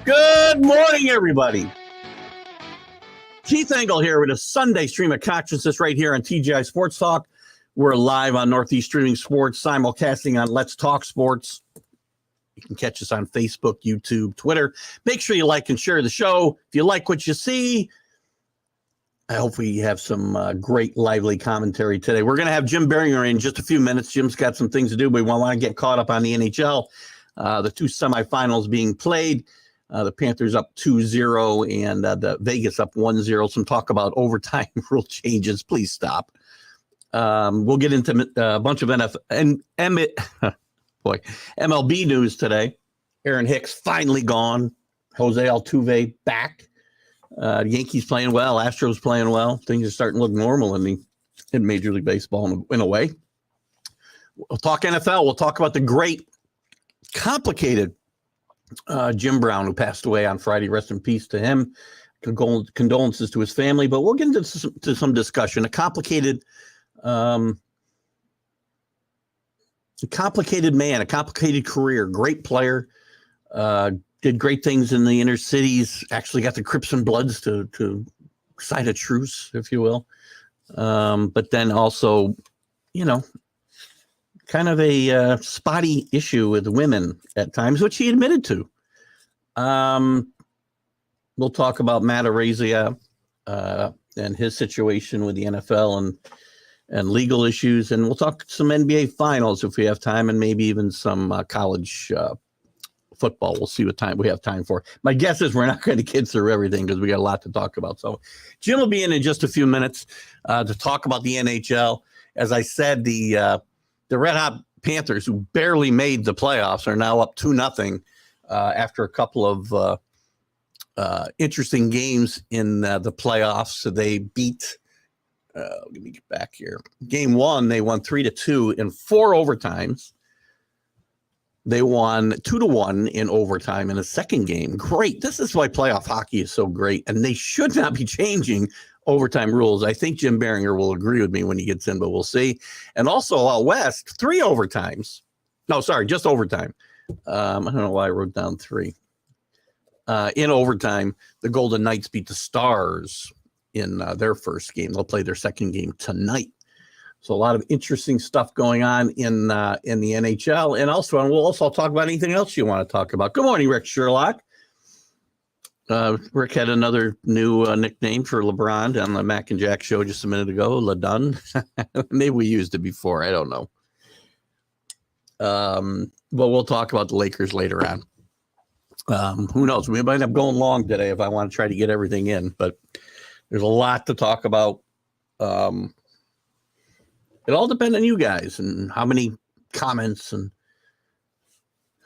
Good morning, everybody. Keith Engel here with a Sunday stream of consciousness right here on TGI Sports Talk. We're live on Northeast Streaming Sports, simulcasting on Let's Talk Sports. You can catch us on Facebook, YouTube, Twitter. Make sure you like and share the show. If you like what you see, I hope we have some great, lively commentary today. We're going to have Jim Biringer in just a few minutes. Jim's got some things to do, but we want to get caught up on the NHL. The two semifinals being played. The Panthers up 2-0 and the Vegas up 1-0. Some talk about overtime rule changes. Please stop. We'll get into a bunch of MLB news today. Aaron Hicks finally gone. Jose Altuve back. The Yankees playing well. Astros playing well. Things are starting to look normal in Major League Baseball in a way. We'll talk NFL. We'll talk about the great, complicated Jim Brown, who passed away on Friday. Rest in peace to him. Condolences to his family. But we'll get into some discussion. A complicated man, a complicated career, great player, did great things in the inner cities, actually got the Crips and Bloods to sign a truce, if you will. But then also, kind of a spotty issue with women at times, which he admitted to. We'll talk about Matt Araiza and his situation with the NFL and legal issues, and we'll talk some NBA finals if we have time, and maybe even some college football. We'll see what time we have time for. My guess is we're not going to get through everything because we got a lot to talk about. So Jim will be in just a few minutes to talk about the NHL. As I said, the Red Hot Panthers, who barely made the playoffs, are now up 2-0 after a couple of interesting games in the playoffs. So they beat, let me get back here. Game one, they won 3-2 in 4 overtimes. They won 2-1 in overtime in a second game. Great. This is why playoff hockey is so great. And they should not be changing overtime rules. I think Jim Biringer will agree with me when he gets in, but we'll see. And also out west, 3 overtimes. No, sorry, just overtime. I don't know why I wrote down 3. In overtime, the Golden Knights beat the Stars in their first game. They'll play their second game tonight. So a lot of interesting stuff going on in the NHL. And we'll also talk about anything else you want to talk about. Good morning, Rick Sherlock. Rick had another new nickname for LeBron on the Mac and Jack show just a minute ago, LaDun. Maybe we used it before. I don't know. But we'll talk about the Lakers later on. Who knows? We might end up going long today if I want to try to get everything in. But there's a lot to talk about. It all depends on you guys and how many comments and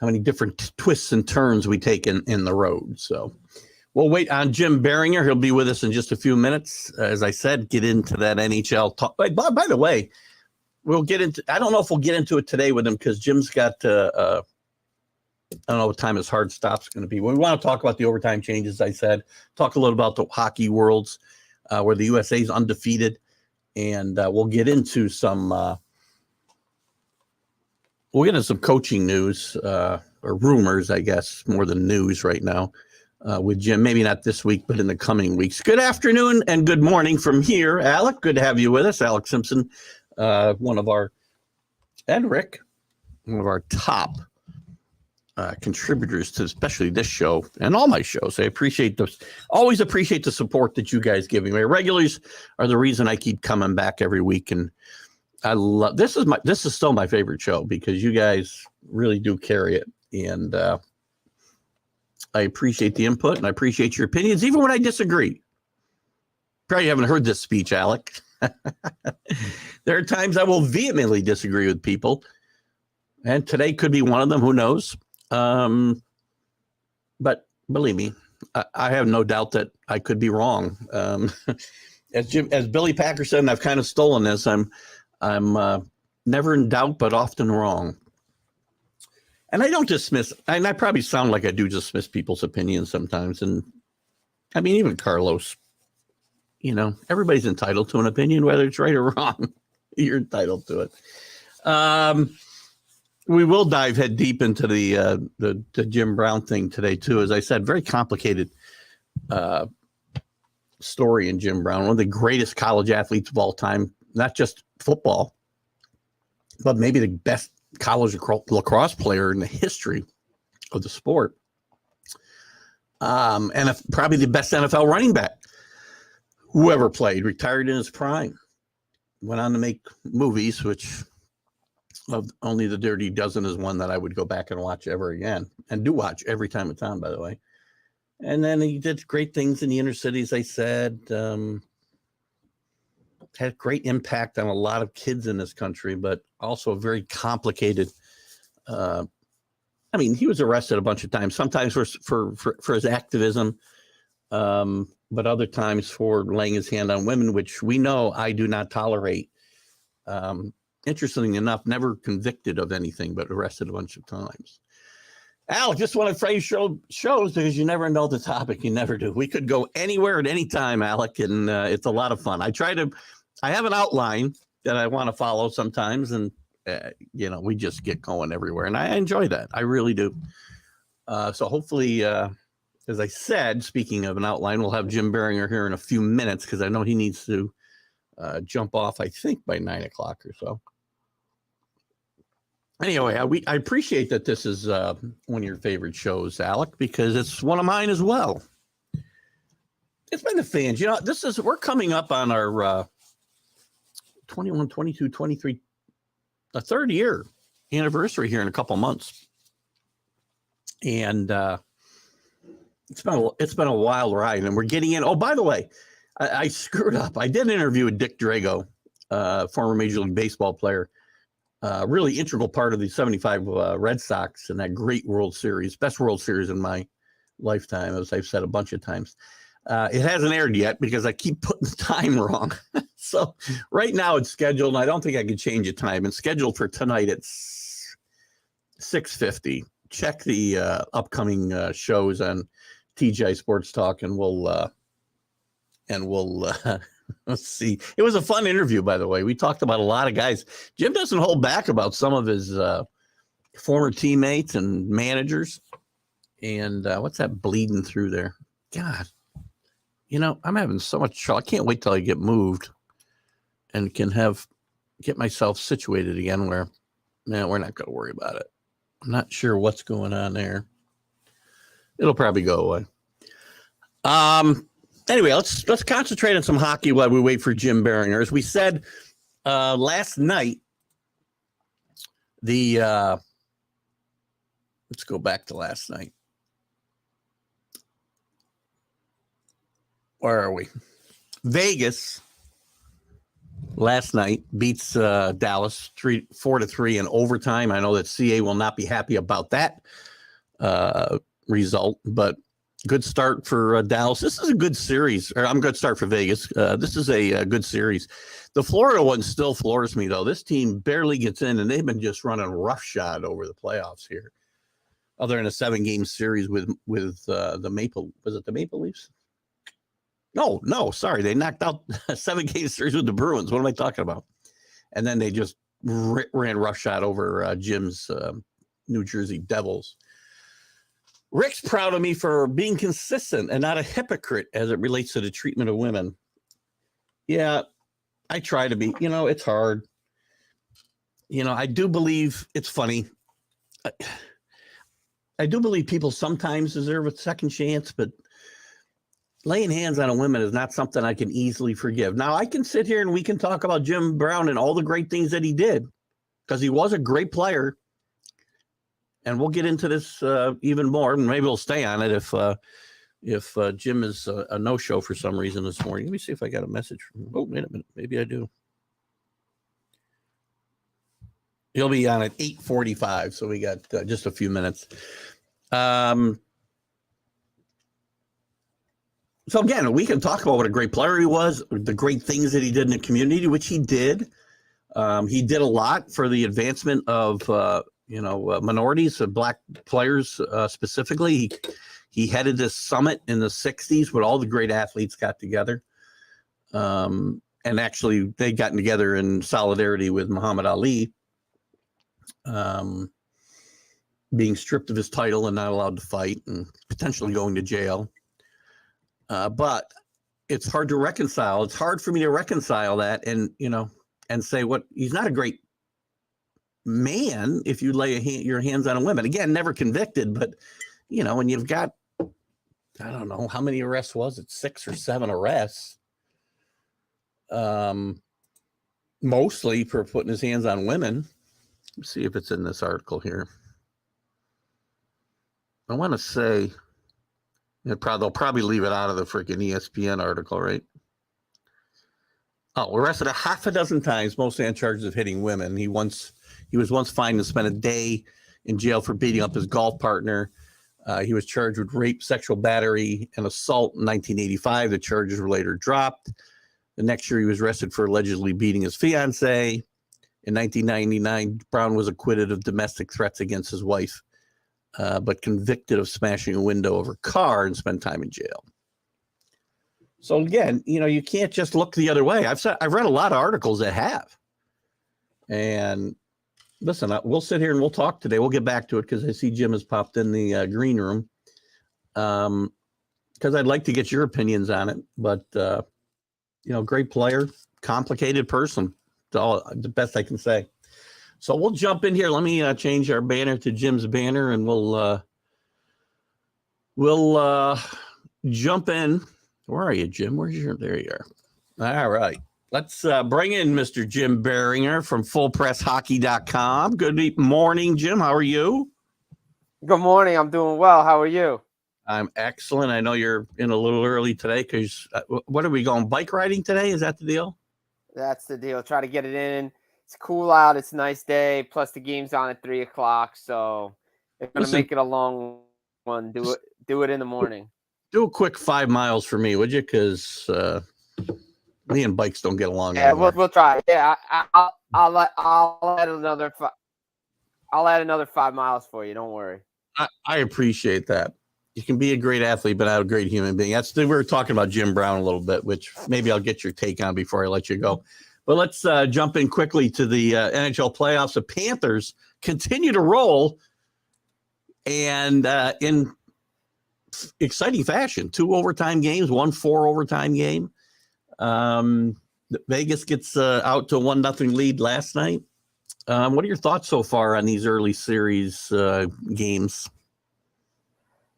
how many different twists and turns we take in the road. So we'll wait on Jim Biringer. He'll be with us in just a few minutes. As I said, get into that NHL talk. By the way, we'll get into, I don't know if we'll get into it today with him because Jim's got, I don't know what time his hard stop's going to be. We want to talk about the overtime changes, I said, talk a little about the hockey worlds where the USA is undefeated. And we'll get into some coaching news or rumors, I guess, more than news right now with Jim. Maybe not this week, but in the coming weeks. Good afternoon and good morning from here, Alec. Good to have you with us, Alex Simpson, and Rick, one of our top contributors to especially this show and all my shows. I always appreciate the support that you guys give me. My regulars are the reason I keep coming back every week, and I love this is still my favorite show because you guys really do carry it, and I appreciate the input and I appreciate your opinions even when I disagree. Probably haven't heard this speech, Alec. There are times I will vehemently disagree with people, and today could be one of them. Who knows? But believe me, I have no doubt that I could be wrong. As Billy Packer said, and I've kind of stolen this, I'm never in doubt, but often wrong. And I don't dismiss, and I probably sound like I do dismiss people's opinions sometimes. And I mean, even Carlos, everybody's entitled to an opinion, whether it's right or wrong. You're entitled to it. We will dive head deep into the Jim Brown thing today too. As I said, very complicated story in Jim Brown, one of the greatest college athletes of all time, not just football, but maybe the best college lacrosse player in the history of the sport. And probably the best NFL running back who ever played, retired in his prime, went on to make movies, which of Only the Dirty Dozen is one that I would go back and watch ever again, and do watch every time it's on, by the way. And then he did great things in the inner cities, I said, had great impact on a lot of kids in this country, but also a very complicated, I mean, he was arrested a bunch of times, sometimes for his activism, but other times for laying his hand on women, which we know I do not tolerate. Interestingly enough, never convicted of anything, but arrested a bunch of times. Al, just want to phrase shows because you never know the topic. You never do. We could go anywhere at any time, Alec, and it's a lot of fun. I have an outline that I want to follow sometimes, and we just get going everywhere, and I enjoy that. I really do. So hopefully, as I said, speaking of an outline, we'll have Jim Biringer here in a few minutes because I know he needs to jump off, I think, by 9 o'clock or so. Anyway, I appreciate that this is one of your favorite shows, Alec, because it's one of mine as well. It's been the fans. We're coming up on our 21, 22, 23, a third year anniversary here in a couple months. And it's been a wild ride, and we're getting in. Oh, by the way, I screwed up. I did an interview with Dick Drago, former Major League Baseball player. Really integral part of the 75 Red Sox and that great World Series, best World Series in my lifetime, as I've said a bunch of times. It hasn't aired yet because I keep putting the time wrong. So right now it's scheduled, and I don't think I can change the time. It's scheduled for tonight at 6:50. Check the upcoming shows on TGI Sports Talk, and we'll let's see. It was a fun interview, by the way. We talked about a lot of guys. Jim doesn't hold back about some of his former teammates and managers. And what's that bleeding through there? God, I'm having so much trouble. I can't wait till I get moved and can get myself situated again where, we're not going to worry about it. I'm not sure what's going on there. It'll probably go away. Anyway, let's concentrate on some hockey while we wait for Jim Biringer. As we said last night, let's go back to last night. Where are we? Vegas last night beats Dallas 4-3 in overtime. I know that CA will not be happy about that result, but good start for Dallas. This is a good series. I'm good start for Vegas. This is a good series. The Florida one still floors me, though. This team barely gets in, and they've been just running roughshod over the playoffs here. Other than a 7-game series with the Maple Leafs? No, sorry. They knocked out a 7-game series with the Bruins. What am I talking about? And then they just ran roughshod over Jim's New Jersey Devils. Rick's proud of me for being consistent and not a hypocrite as it relates to the treatment of women. Yeah, I try to be. It's hard. I do believe it's funny. I do believe people sometimes deserve a second chance, but laying hands on a woman is not something I can easily forgive. Now, I can sit here and we can talk about Jim Brown and all the great things that he did because he was a great player. And we'll get into this even more, and maybe we'll stay on it if Jim is a no-show for some reason this morning. Let me see if I got a message from him. Oh, wait a minute. Maybe I do. He'll be on at 8:45, so we got just a few minutes. So, again, we can talk about what a great player he was, the great things that he did in the community, which he did. He did a lot for the advancement of minorities, Black players specifically. He headed this summit in the 60s when all the great athletes got together. And actually, they got together in solidarity with Muhammad Ali. being stripped of his title and not allowed to fight and potentially going to jail. But it's hard to reconcile. It's hard for me to reconcile that and, and say he's not a great man if you lay your hands on a woman. Again, never convicted, but, when you've got, I don't know, how many arrests was it? 6 or 7 arrests. Mostly for putting his hands on women. Let's see if it's in this article here. I want to say they'll probably leave it out of the freaking ESPN article, right? Oh, arrested a half a dozen times, mostly on charges of hitting women. He was once fined and spent a day in jail for beating up his golf partner. He was charged with rape, sexual battery, and assault in 1985. The charges were later dropped. The next year, he was arrested for allegedly beating his fiancée. In 1999, Brown was acquitted of domestic threats against his wife, but convicted of smashing a window of her car and spent time in jail. So again, you can't just look the other way. I've read a lot of articles that have. And listen, we'll sit here and we'll talk today. We'll get back to it because I see Jim has popped in the green room. Because I'd like to get your opinions on it. But, great player, complicated person. It's all the best I can say. So we'll jump in here. Let me change our banner to Jim's banner, and we'll jump in. Where are you, Jim? There you are. All right. Let's bring in Mr. Jim Biringer from FullPressHockey.com. Good morning, Jim. How are you? Good morning. I'm doing well. How are you? I'm excellent. I know you're in a little early today because what are we going? Bike riding today? Is that the deal? That's the deal. Try to get it in. It's cool out. It's a nice day. Plus the game's on at 3:00. So it's going to make it a long one. Do it in the morning. Do a quick 5 miles for me, would you? Because me and bikes don't get along. Yeah, we'll try. Yeah, I'll add another. I'll add another 5 miles for you. Don't worry. I appreciate that. You can be a great athlete, but not a great human being. We were talking about Jim Brown a little bit, which maybe I'll get your take on before I let you go. But let's jump in quickly to the NHL playoffs. The Panthers continue to roll, and in exciting fashion. 2 overtime games, 1 4 overtime game. Vegas gets out to a 1-0 lead last night. What are your thoughts so far on these early series games?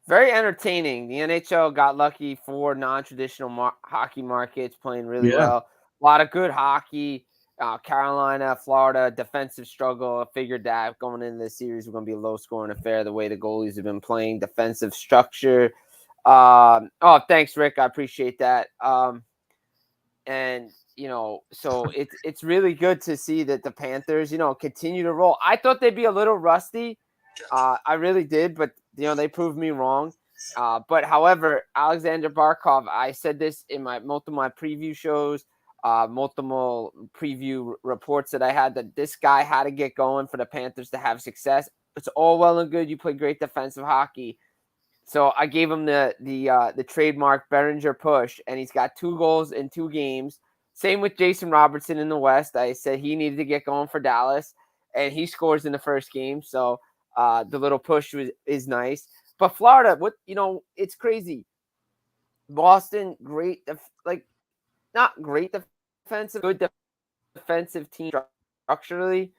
Very entertaining. The NHL got lucky for non-traditional hockey markets playing really well. A lot of good hockey. Carolina, Florida, defensive struggle. I figured that going into the series was going to be a low-scoring affair the way the goalies have been playing. Defensive structure. Thanks, Rick. I appreciate that. So it's really good to see that the Panthers, continue to roll. I thought they'd be a little rusty. I really did, but they proved me wrong. But however, Alexander Barkov, I said this in multiple preview shows, multiple preview reports that I had, that this guy had to get going for the Panthers to have success. It's all well and good. You play great defensive hockey. So I gave him the trademark Biringer push, and he's got 2 goals in 2 games. Same with Jason Robertson in the West. I said he needed to get going for Dallas, and he scores in the first game. So the little push is nice. But Florida, it's crazy. Boston, great, not great defensive, good defensive team structurally.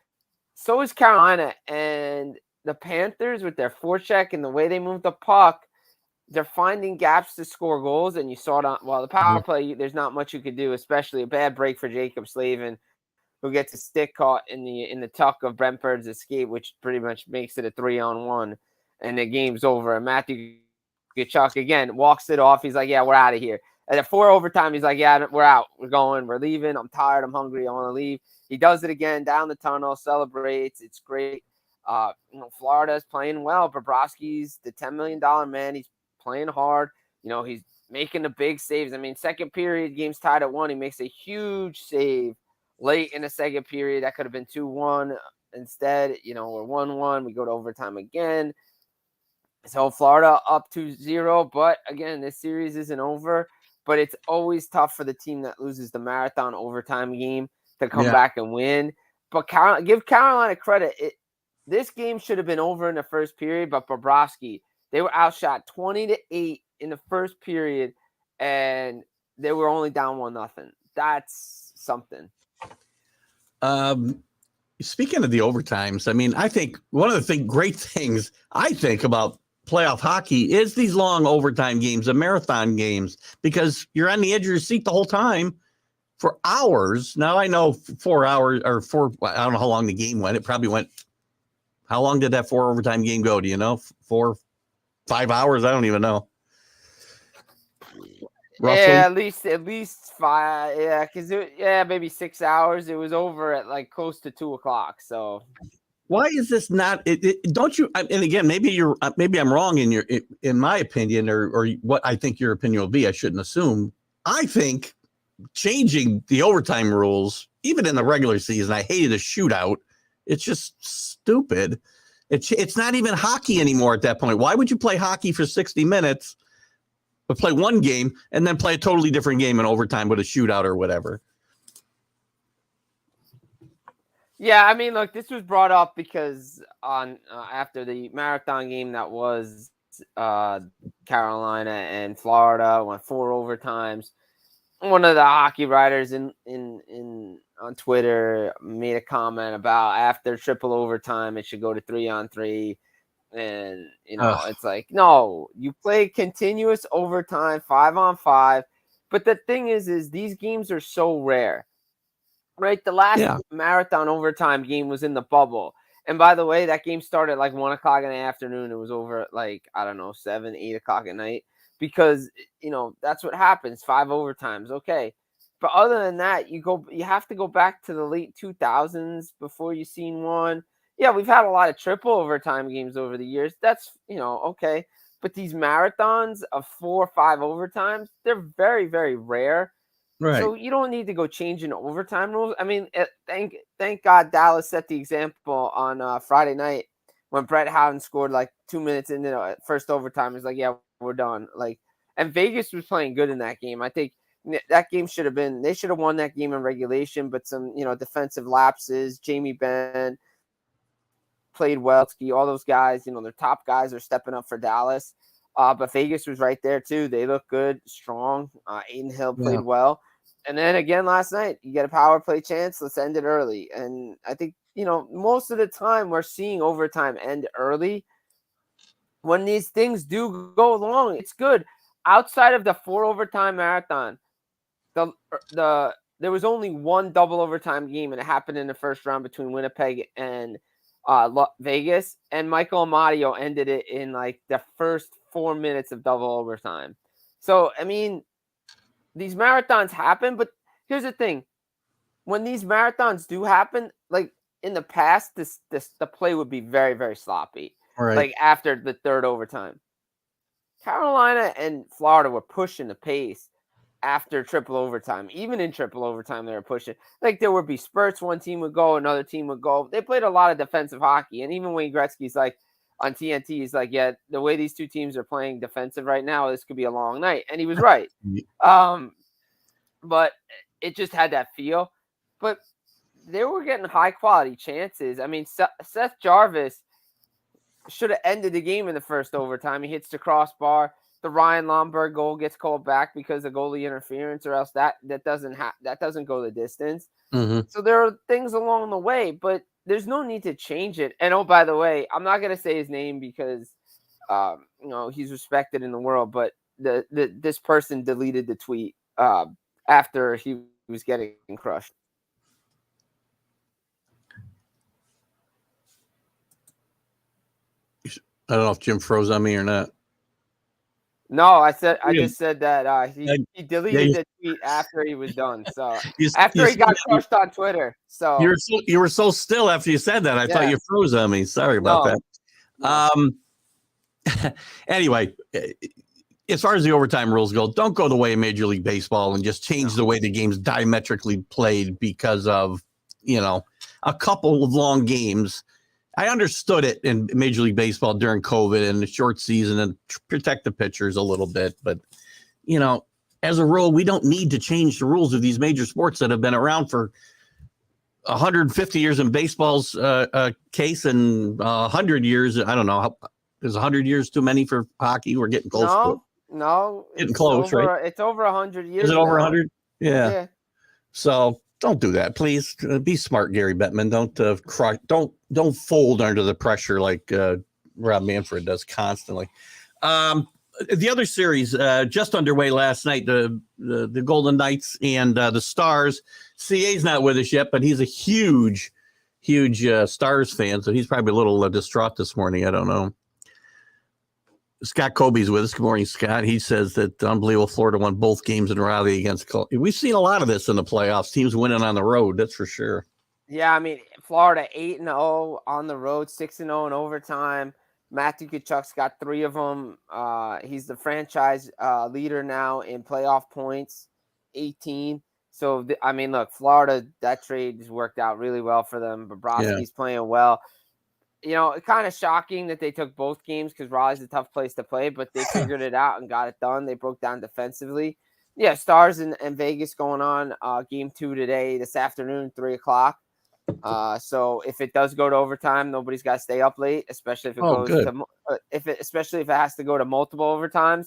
So is Carolina, and the Panthers with their forecheck and the way they move the puck, they're finding gaps to score goals. And you saw it the power play, there's not much you could do, especially a bad break for Jacob Slavin, who gets a stick caught in the tuck of Brentford's escape, which pretty much makes it a 3-on-1, and the game's over. And Matthew Tkachuk again walks it off. He's like, "Yeah, we're out of here." And at 4 overtime, he's like, "Yeah, we're out. We're going. We're leaving. I'm tired. I'm hungry. I want to leave." He does it again down the tunnel, celebrates. It's great. Florida's playing well. Bobrovsky's the $10 million man. He's playing hard. He's making the big saves. I mean, second period, game's tied at 1. He makes a huge save late in the second period. That could have been 2-1. Instead, we're 1-1. We go to overtime again. So Florida up 2-0. But again, this series isn't over. But it's always tough for the team that loses the marathon overtime game to come back and win. But give Carolina credit. This game should have been over in the first period, but Bobrovsky, they were outshot 20-8 in the first period, and they were only down 1-0. That's something. Speaking of the overtimes, I mean, I think one of the great things I think about playoff hockey is these long overtime games, the marathon games, because you're on the edge of your seat the whole time for hours. Now I know 4 hours or I don't know how long the game went. It probably went. How long did that 4 overtime game go? Do you know? 4, 5 hours? I don't even know. Roughly? Yeah, at least 5. Yeah, because maybe 6 hours. It was over at like close to 2:00. So why is this not? Don't you? And again, maybe I'm wrong in my opinion, or what I think your opinion will be. I shouldn't assume. I think changing the overtime rules, even in the regular season, I hated a shootout. It's just stupid. It's not even hockey anymore at that point. Why would you play hockey for 60 minutes, but play one game and then play a totally different game in overtime with a shootout or whatever? Yeah, I mean, look, this was brought up because after the marathon game that was Carolina and Florida went 4 overtimes. One of the hockey writers on Twitter made a comment about after triple overtime, it should go to 3-on-3. And, it's like, no, you play continuous overtime, 5-on-5. But the thing is these games are so rare, right? The last marathon overtime game was in the bubble. And by the way, that game started at like 1:00 in the afternoon. It was over at like, I don't know, 7, 8 o'clock at night. Because, that's what happens. 5 overtimes. Okay. But other than that, you have to go back to the late 2000s before you've seen one. Yeah, we've had a lot of triple overtime games over the years. That's, okay. But these marathons of 4 or 5 overtimes, they're very, very rare. Right. So you don't need to go changing overtime rules. I mean, thank God Dallas set the example on Friday night when Brett Howden scored like 2 minutes into the first overtime. It's like, yeah, we're done. And Vegas was playing good in that game. I think that game they should have won that game in regulation, but some, defensive lapses. Jamie Benn played well. All those guys, their top guys are stepping up for Dallas. But Vegas was right there too. They look good, strong. Aiden Hill played well. And then again last night, you get a power play chance. Let's end it early. And I think, most of the time we're seeing overtime end early. When these things do go long, it's good. Outside of the 4 overtime marathon, there was only one double overtime game, and it happened in the first round between Winnipeg and Vegas. And Michael Amadio ended it in like the first 4 minutes of double overtime. So, I mean, these marathons happen, but here's the thing. When these marathons do happen, like in the past, the play would be very, very sloppy. Right. Like after the 3rd overtime. Carolina and Florida were pushing the pace after triple overtime. Even in triple overtime, they were pushing. Like there would be spurts. One team would go, another team would go. They played a lot of defensive hockey. And even Wayne Gretzky's like on TNT, he's like, yeah, the way these two teams are playing defensive right now, this could be a long night. And he was right. But it just had that feel. But they were getting high quality chances. I mean, Seth Jarvis should have ended the game in the first overtime. He hits the crossbar. The Ryan Lomberg goal gets called back because of goalie interference, or else that doesn't go the distance. Mm-hmm. So there are things along the way, but there's no need to change it. And oh, by the way, I'm not gonna say his name because he's respected in the world, but this person deleted the tweet after he was getting crushed. I don't know if Jim froze on me or not. No, I just said that he deleted the tweet after he was done. So after he got crushed on Twitter. So you were so still after you said that. I thought you froze on me. Sorry about that. No. Anyway, as far as the overtime rules go, don't go the way of Major League Baseball and just change the way the game's diametrically played because of a couple of long games. I understood it in Major League Baseball during COVID and the short season and protect the pitchers a little bit. But, as a rule, we don't need to change the rules of these major sports that have been around for 150 years in baseball's case, and 100 years. I don't know. Is 100 years too many for hockey? We're getting close to it. No, Getting it's close, over. right? It's over 100 years. Is it over now. 100? Yeah. Yeah. So don't do that, please. Be smart, Gary Bettman. Don't crush. Don't fold under the pressure like Rob Manfred does constantly. The other series just underway last night. The Golden Knights and the Stars. CA's not with us yet, but he's a huge Stars fan, so he's probably a little distraught this morning. I don't know. Scott Kobe's with us. Good morning, Scott. He says that unbelievable Florida won both games in Raleigh against. We've seen a lot of this in the playoffs. Teams winning on the road. That's for sure. Yeah, I mean, Florida 8-0 on the road, 6-0 in overtime. Matthew Tkachuk's got 3 of them. He's the franchise leader now in playoff points, 18. So, I mean, look, Florida, that trade has worked out really well for them. Bobrovsky's playing well. You know, it's kind of shocking that they took both games because Raleigh's a tough place to play, but they figured it out and got it done. They broke down defensively. Yeah, Stars and Vegas going on game 2 today, this afternoon, 3 o'clock. So if it does go to overtime, nobody's got to stay up late, especially if it goes to especially if it has to go to multiple overtimes.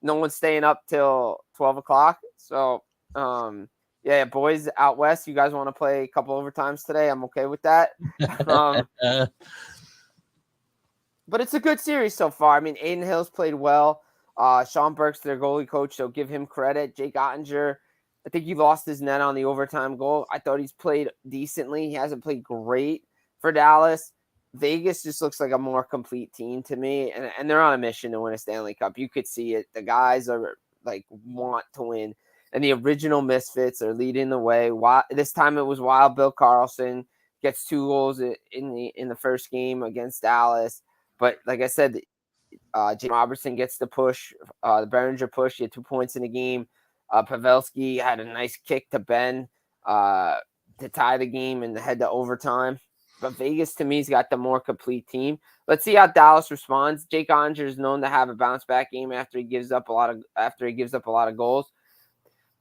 No one's staying up till 12 o'clock. So yeah, boys out west, you guys want to play a couple overtimes today? I'm okay with that. But it's a good series so far. I mean, Aiden Hill's played well. Sean Burke's their goalie coach, so give him credit. Jake Ottinger, I think he lost his net on the overtime goal. I thought he's played decently. He hasn't played great for Dallas. Vegas just looks like a more complete team to me, and they're on a mission to win a Stanley Cup. You could see it. The guys are like want to win, and the original Misfits are leading the way. This time it was Wild Bill Karlsson gets 2 goals in the first game against Dallas. But like I said, James Robertson gets the push, the Biringer push. He had 2 points in the game. Pavelski had a nice kick to Ben to tie the game and head to overtime. But Vegas, to me, has got the more complete team. Let's see how Dallas responds. Jake Ottinger is known to have a bounce back game after he gives up a lot of goals.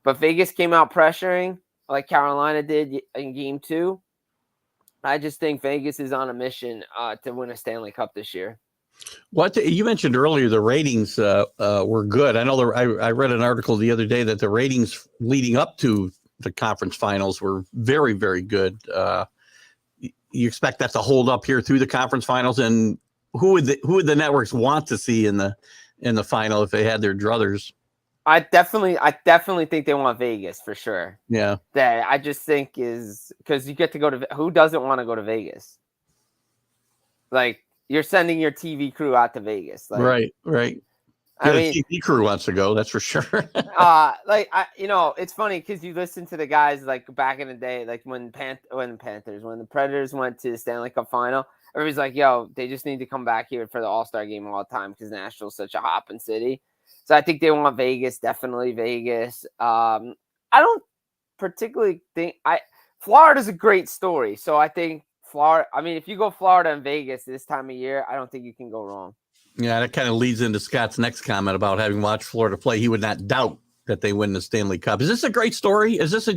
But Vegas came out pressuring like Carolina did in game 2. I just think Vegas is on a mission to win a Stanley Cup this year. What you mentioned earlier, the ratings were good. I know I read an article the other day that the ratings leading up to the conference finals were very, very good. You expect that to hold up here through the conference finals, and who would the networks want to see in the final if they had their druthers? I definitely think they want Vegas for sure. Yeah. That I just think is because you get to go to who doesn't want to go to Vegas? Like you're sending your TV crew out to Vegas. Like, right. I mean, TV crew wants to go. That's for sure. it's funny because you listen to the guys like back in the day, like when the Predators went to the Stanley Cup final. Everybody's like, "Yo, they just need to come back here for the All-Star game all the time because Nashville's such a hopping city." So I think they want Vegas, definitely Vegas. I don't particularly think Florida's a great story. So I think Florida. I mean, if you go Florida and Vegas this time of year, I don't think you can go wrong. Yeah, that kind of leads into Scott's next comment about having watched Florida play. He would not doubt that they win the Stanley Cup. Is this a great story? Is this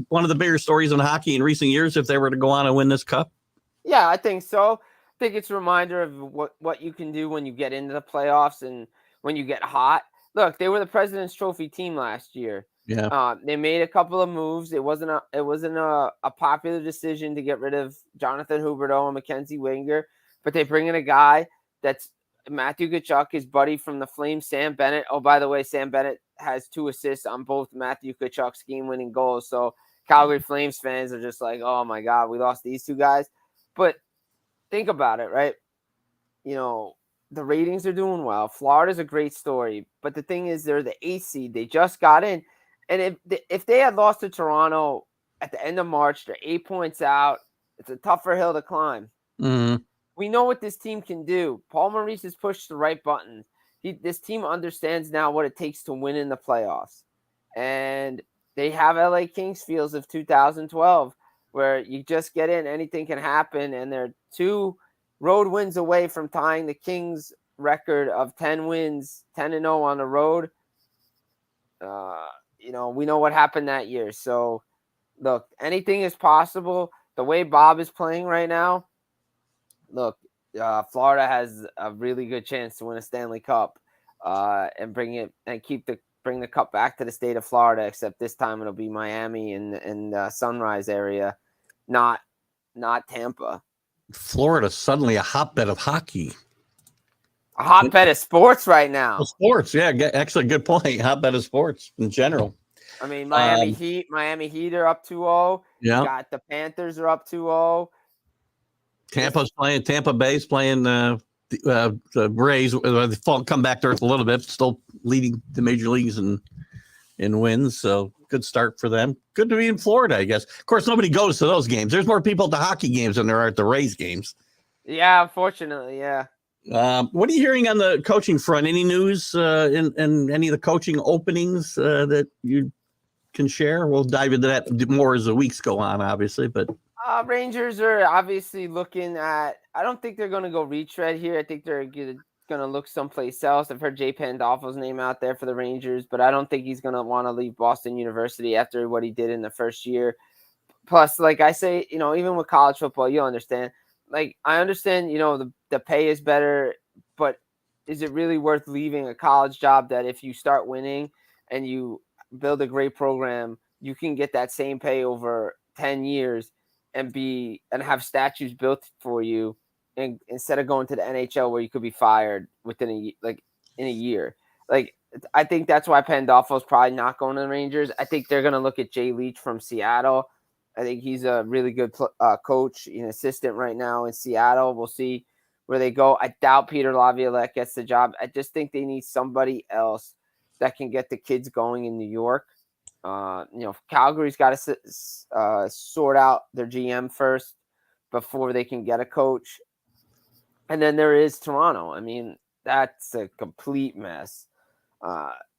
one of the bigger stories in hockey in recent years if they were to go on and win this cup? Yeah, I think so. I think it's a reminder of what you can do when you get into the playoffs and when you get hot. Look, they were the President's Trophy team last year. Yeah. They made a couple of moves. It wasn't a popular decision to get rid of Jonathan Huberdeau and Mackenzie Wenger, but they bring in a guy that's Matthew Tkachuk, his buddy from the Flames, Sam Bennett. Oh, by the way, Sam Bennett has 2 assists on both Matthew Tkachuk's game-winning goals. So Calgary Flames fans are just like, oh my God, we lost these 2 guys. But think about it, right? You know, the ratings are doing well. Florida's a great story. But the thing is, they're the 8th seed. They just got in. And if they had lost to Toronto at the end of March, they're 8 points out. It's a tougher hill to climb. Mm-hmm. We know what this team can do. Paul Maurice has pushed the right buttons. This team understands now what it takes to win in the playoffs. And they have LA Kings feels of 2012, where you just get in, anything can happen. And they're 2 road wins away from tying the Kings record of 10 wins, 10-0 on the road. We know what happened that year. So look, anything is possible. The way Bob is playing right now, look, Florida has a really good chance to win a Stanley Cup, and bring the cup back to the state of Florida. Except this time it'll be Miami and Sunrise area, not Tampa. Florida suddenly a hotbed of hockey. A hotbed of sports right now. Sports, yeah, actually, good point. Hotbed of sports in general. I mean, Miami Heat are up 2-0. Yeah. You got the Panthers are up 2-0. Tampa Bay's playing the Rays. They come back to earth a little bit, still leading the major leagues in wins. So good start for them. Good to be in Florida, I guess. Of course, nobody goes to those games. There's more people at the hockey games than there are at the Rays games. Yeah, unfortunately, yeah. What are you hearing on the coaching front? Any news in any of the coaching openings that you can share? We'll dive into that more as the weeks go on, obviously. But Rangers are obviously looking at. I don't think they're going to go retread here. I think they're going to look someplace else. I've heard Jay Pandolfo's name out there for the Rangers, but I don't think he's going to want to leave Boston University after what he did in the first year. Plus, like I say, even with college football, you'll understand. Like, I understand, the pay is better, but is it really worth leaving a college job that if you start winning and you build a great program, you can get that same pay over 10 years and have statues built for you, and instead of going to the NHL where you could be fired in a year. Like, I think that's why Pandolfo's probably not going to the Rangers. I think they're going to look at Jay Leach from Seattle. I think he's a really good coach and assistant right now in Seattle. We'll see where they go. I doubt Peter Laviolette gets the job. I just think they need somebody else that can get the kids going in New York. Calgary's got to sort out their GM first before they can get a coach. And then there is Toronto. I mean, that's a complete mess.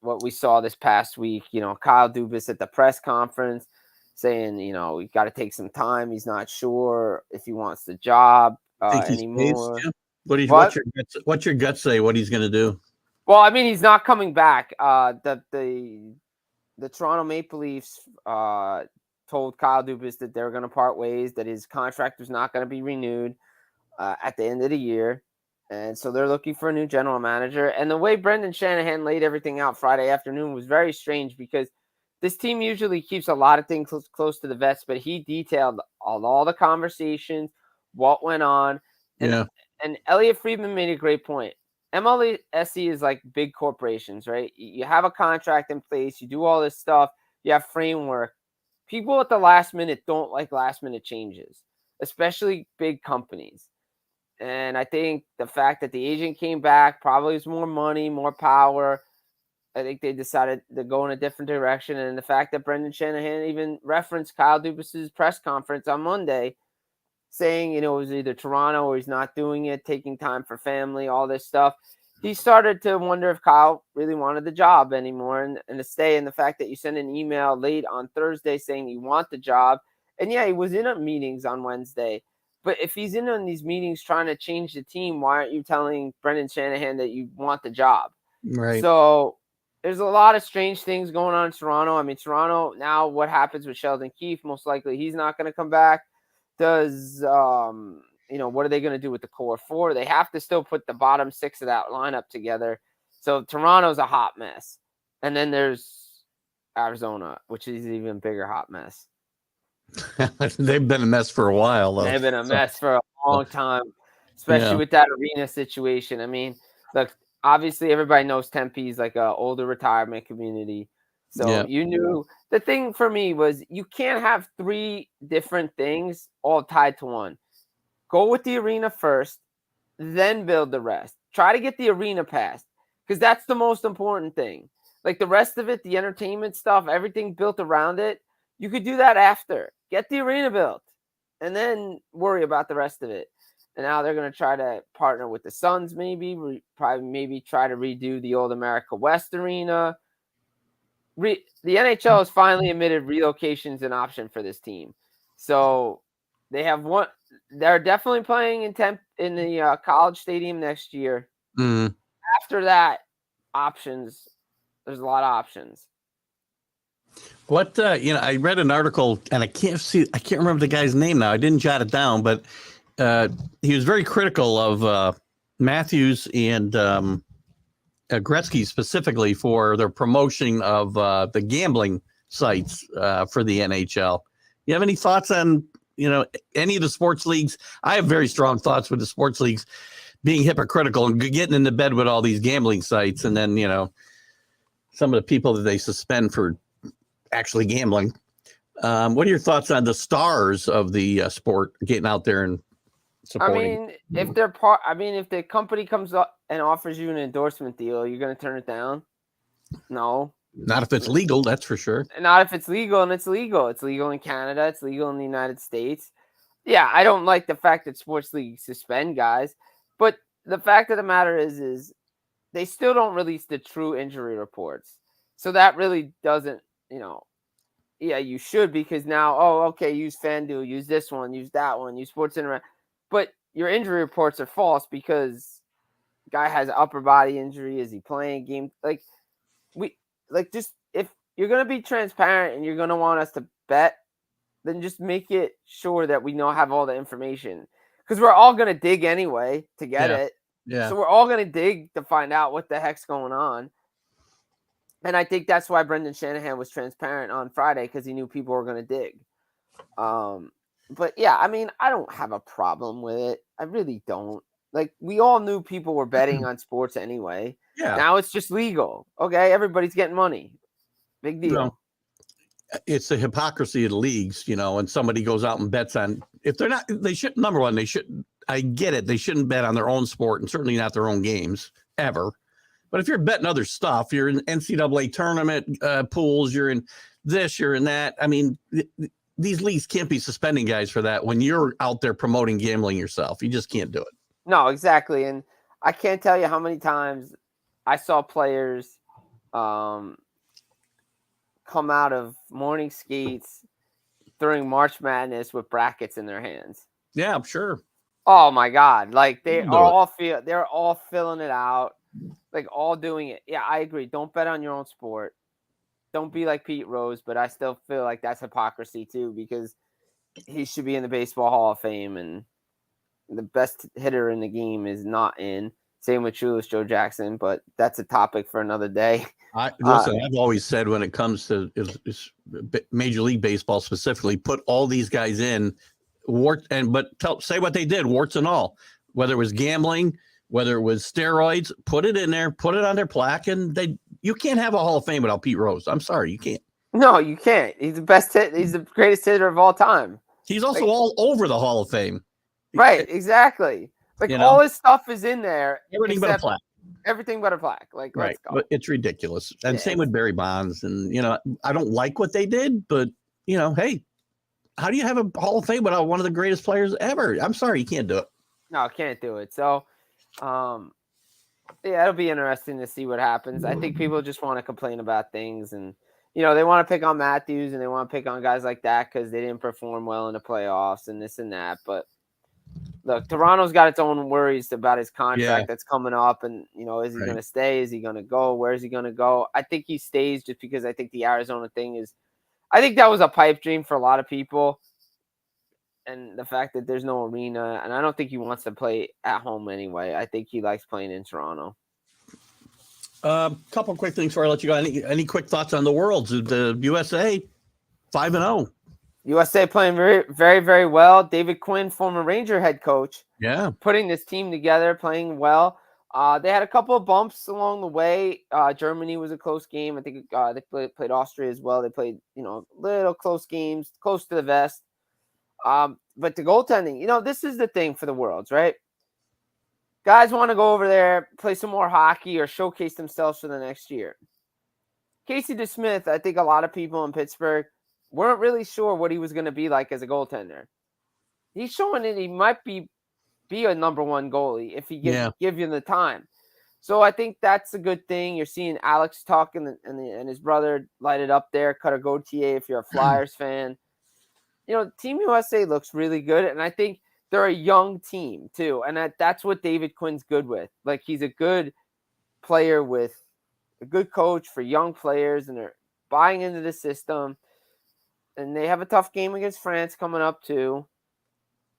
What we saw this past week, Kyle Dubas at the press conference saying, we got to take some time. He's not sure if he wants the job anymore. What's your gut say? What he's going to do? Well, I mean, he's not coming back. The Toronto Maple Leafs told Kyle Dubas that they're going to part ways, that his contract was not going to be renewed at the end of the year. And so they're looking for a new general manager. And the way Brendan Shanahan laid everything out Friday afternoon was very strange, because this team usually keeps a lot of things close to the vest, but he detailed all the conversations, what went on. And Elliot Friedman made a great point. MLSE is like big corporations, right? You have a contract in place, you do all this stuff, you have framework. People at the last minute don't like last minute changes, especially big companies. And I think the fact that the agent came back probably was more money, more power. I think they decided to go in a different direction. And the fact that Brendan Shanahan even referenced Kyle Dubas's press conference on Monday, saying, it was either Toronto or he's not doing it, taking time for family, all this stuff. He started to wonder if Kyle really wanted the job anymore and to stay. And the fact that you sent an email late on Thursday saying you want the job. And yeah, he was in meetings on Wednesday. But if he's in on these meetings trying to change the team, why aren't you telling Brendan Shanahan that you want the job? Right. So there's a lot of strange things going on in Toronto. I mean, Toronto, now what happens with Sheldon Keefe? Most likely he's not going to come back. Does what are they going to do with the core four? They have to still put the bottom six of that lineup together. So Toronto's a hot mess. And then there's Arizona, which is an even bigger hot mess. They've been a mess for a while, though. They've been a mess for a long time, especially with that arena situation. I mean, look, obviously everybody knows Tempe is like an older retirement community. So you knew the thing for me was you can't have three different things all tied to one. Go with the arena first, then build the rest. Try to get the arena passed, because that's the most important thing. Like the rest of it, the entertainment stuff, everything built around it, you could do that after. Get the arena built and then worry about the rest of it. And now they're going to try to partner with the Suns, maybe try to redo the old America West arena. The NHL has finally admitted relocation is an option for this team. So they have one. They're definitely playing in the college stadium next year. After that, options. There's a lot of options. What I read an article and I can't remember the guy's name now. I didn't jot it down, but he was very critical of Matthews and Gretzky specifically for their promotion of the gambling sites for the NHL. You have any thoughts on any of the sports leagues? I have very strong thoughts with the sports leagues being hypocritical and getting into bed with all these gambling sites, and then some of the people that they suspend for actually gambling. What are your thoughts on the stars of the sport getting out there and supporting? If the company comes up and offers you an endorsement deal, you're going to turn it down? No. Not if it's legal, that's for sure. Not if it's legal, and it's legal. It's legal in Canada. It's legal in the United States. Yeah, I don't like the fact that sports leagues suspend guys, but the fact of the matter is they still don't release the true injury reports. So that really doesn't, yeah, you should, because now, okay, use FanDuel, use this one, use that one, use Sports Interact. But your injury reports are false because guy has an upper body injury. Is he playing game? Just if you're going to be transparent and you're going to want us to bet, then just make it sure that we have all the information, because we're all going to dig anyway to get it. Yeah. So we're all going to dig to find out what the heck's going on. And I think that's why Brendan Shanahan was transparent on Friday, because he knew people were going to dig. But yeah, I don't have a problem with it. I really don't. We all knew people were betting on sports anyway. Yeah. Now it's just legal. Okay, everybody's getting money. Big deal. It's the hypocrisy of the leagues, and somebody goes out and bets on, if they're not, they should, number one, they shouldn't, I get it, they shouldn't bet on their own sport and certainly not their own games ever. But if you're betting other stuff, you're in NCAA tournament pools, you're in this, you're in that. These leagues can't be suspending guys for that when you're out there promoting gambling yourself. You just can't do it. No, exactly. And I can't tell you how many times I saw players come out of morning skates during March Madness with brackets in their hands. Yeah, I'm sure. Oh my God. They're all filling it out, all doing it. Yeah, I agree. Don't bet on your own sport. Don't be like Pete Rose, but I still feel like that's hypocrisy too, because he should be in the Baseball Hall of Fame, and the best hitter in the game is not in. Same with Shoeless Joe Jackson, but that's a topic for another day. I've always said, when it comes to Major League Baseball specifically, put all these guys in, say what they did, warts and all, whether it was gambling, whether it was steroids, put it in there, put it on their plaque, and you can't have a Hall of Fame without Pete Rose. I'm sorry, you can't. No, you can't. He's the best hit. He's the greatest hitter of all time. He's also all over the Hall of Fame. Right, exactly. All his stuff is in there. Everything but a plaque. Everything but a plaque. Right. Let's go. But it's ridiculous. And same with Barry Bonds. And, I don't like what they did, but, hey, how do you have a Hall of Fame without one of the greatest players ever? I'm sorry, you can't do it. No, can't do it. So, it'll be interesting to see what happens. I think people just want to complain about things, and, they want to pick on Matthews and they want to pick on guys like that because they didn't perform well in the playoffs and this and that. But look, Toronto's got its own worries about his contract that's coming up, and is he going to stay? Is he going to go? Where is he going to go? I think he stays, just because I think the Arizona thing I think that was a pipe dream for a lot of people, and the fact that there's no arena, and I don't think he wants to play at home anyway. I think he likes playing in Toronto. Couple quick things before I let you go. Any quick thoughts on the Worlds? The USA 5-0. USA playing very, very, very well. David Quinn, former Ranger head coach, putting this team together, playing well. They had a couple of bumps along the way. Germany was a close game. I think they played Austria as well. They played, little close games, close to the vest. But the goaltending, this is the thing for the Worlds, right? Guys want to go over there, play some more hockey, or showcase themselves for the next year. Casey DeSmith, I think a lot of people in Pittsburgh weren't really sure what he was going to be like as a goaltender. He's showing that he might be a number one goalie if he give you the time. So I think that's a good thing. You're seeing Alex Tuck and his brother light it up there. Cutter Gauthier, if you're a Flyers fan. Team USA looks really good, and I think they're a young team too, and that's what David Quinn's good with. He's a good player with a good coach for young players, and buying into the system. And they have a tough game against France coming up too.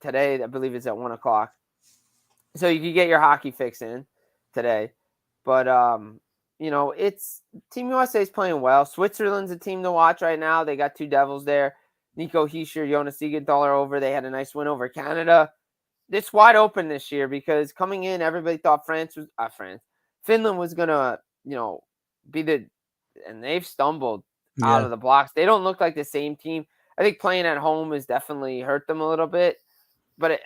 Today, I believe it's at 1:00. So you can get your hockey fix in today. But it's Team USA is playing well. Switzerland's a team to watch right now. They got 2 Devils there. Nico Hischier, Jonas Siegenthaler over. They had a nice win over Canada. It's wide open this year because coming in, everybody thought Finland was gonna, and they've stumbled out of the blocks. They don't look like the same team. I think playing at home has definitely hurt them a little bit. But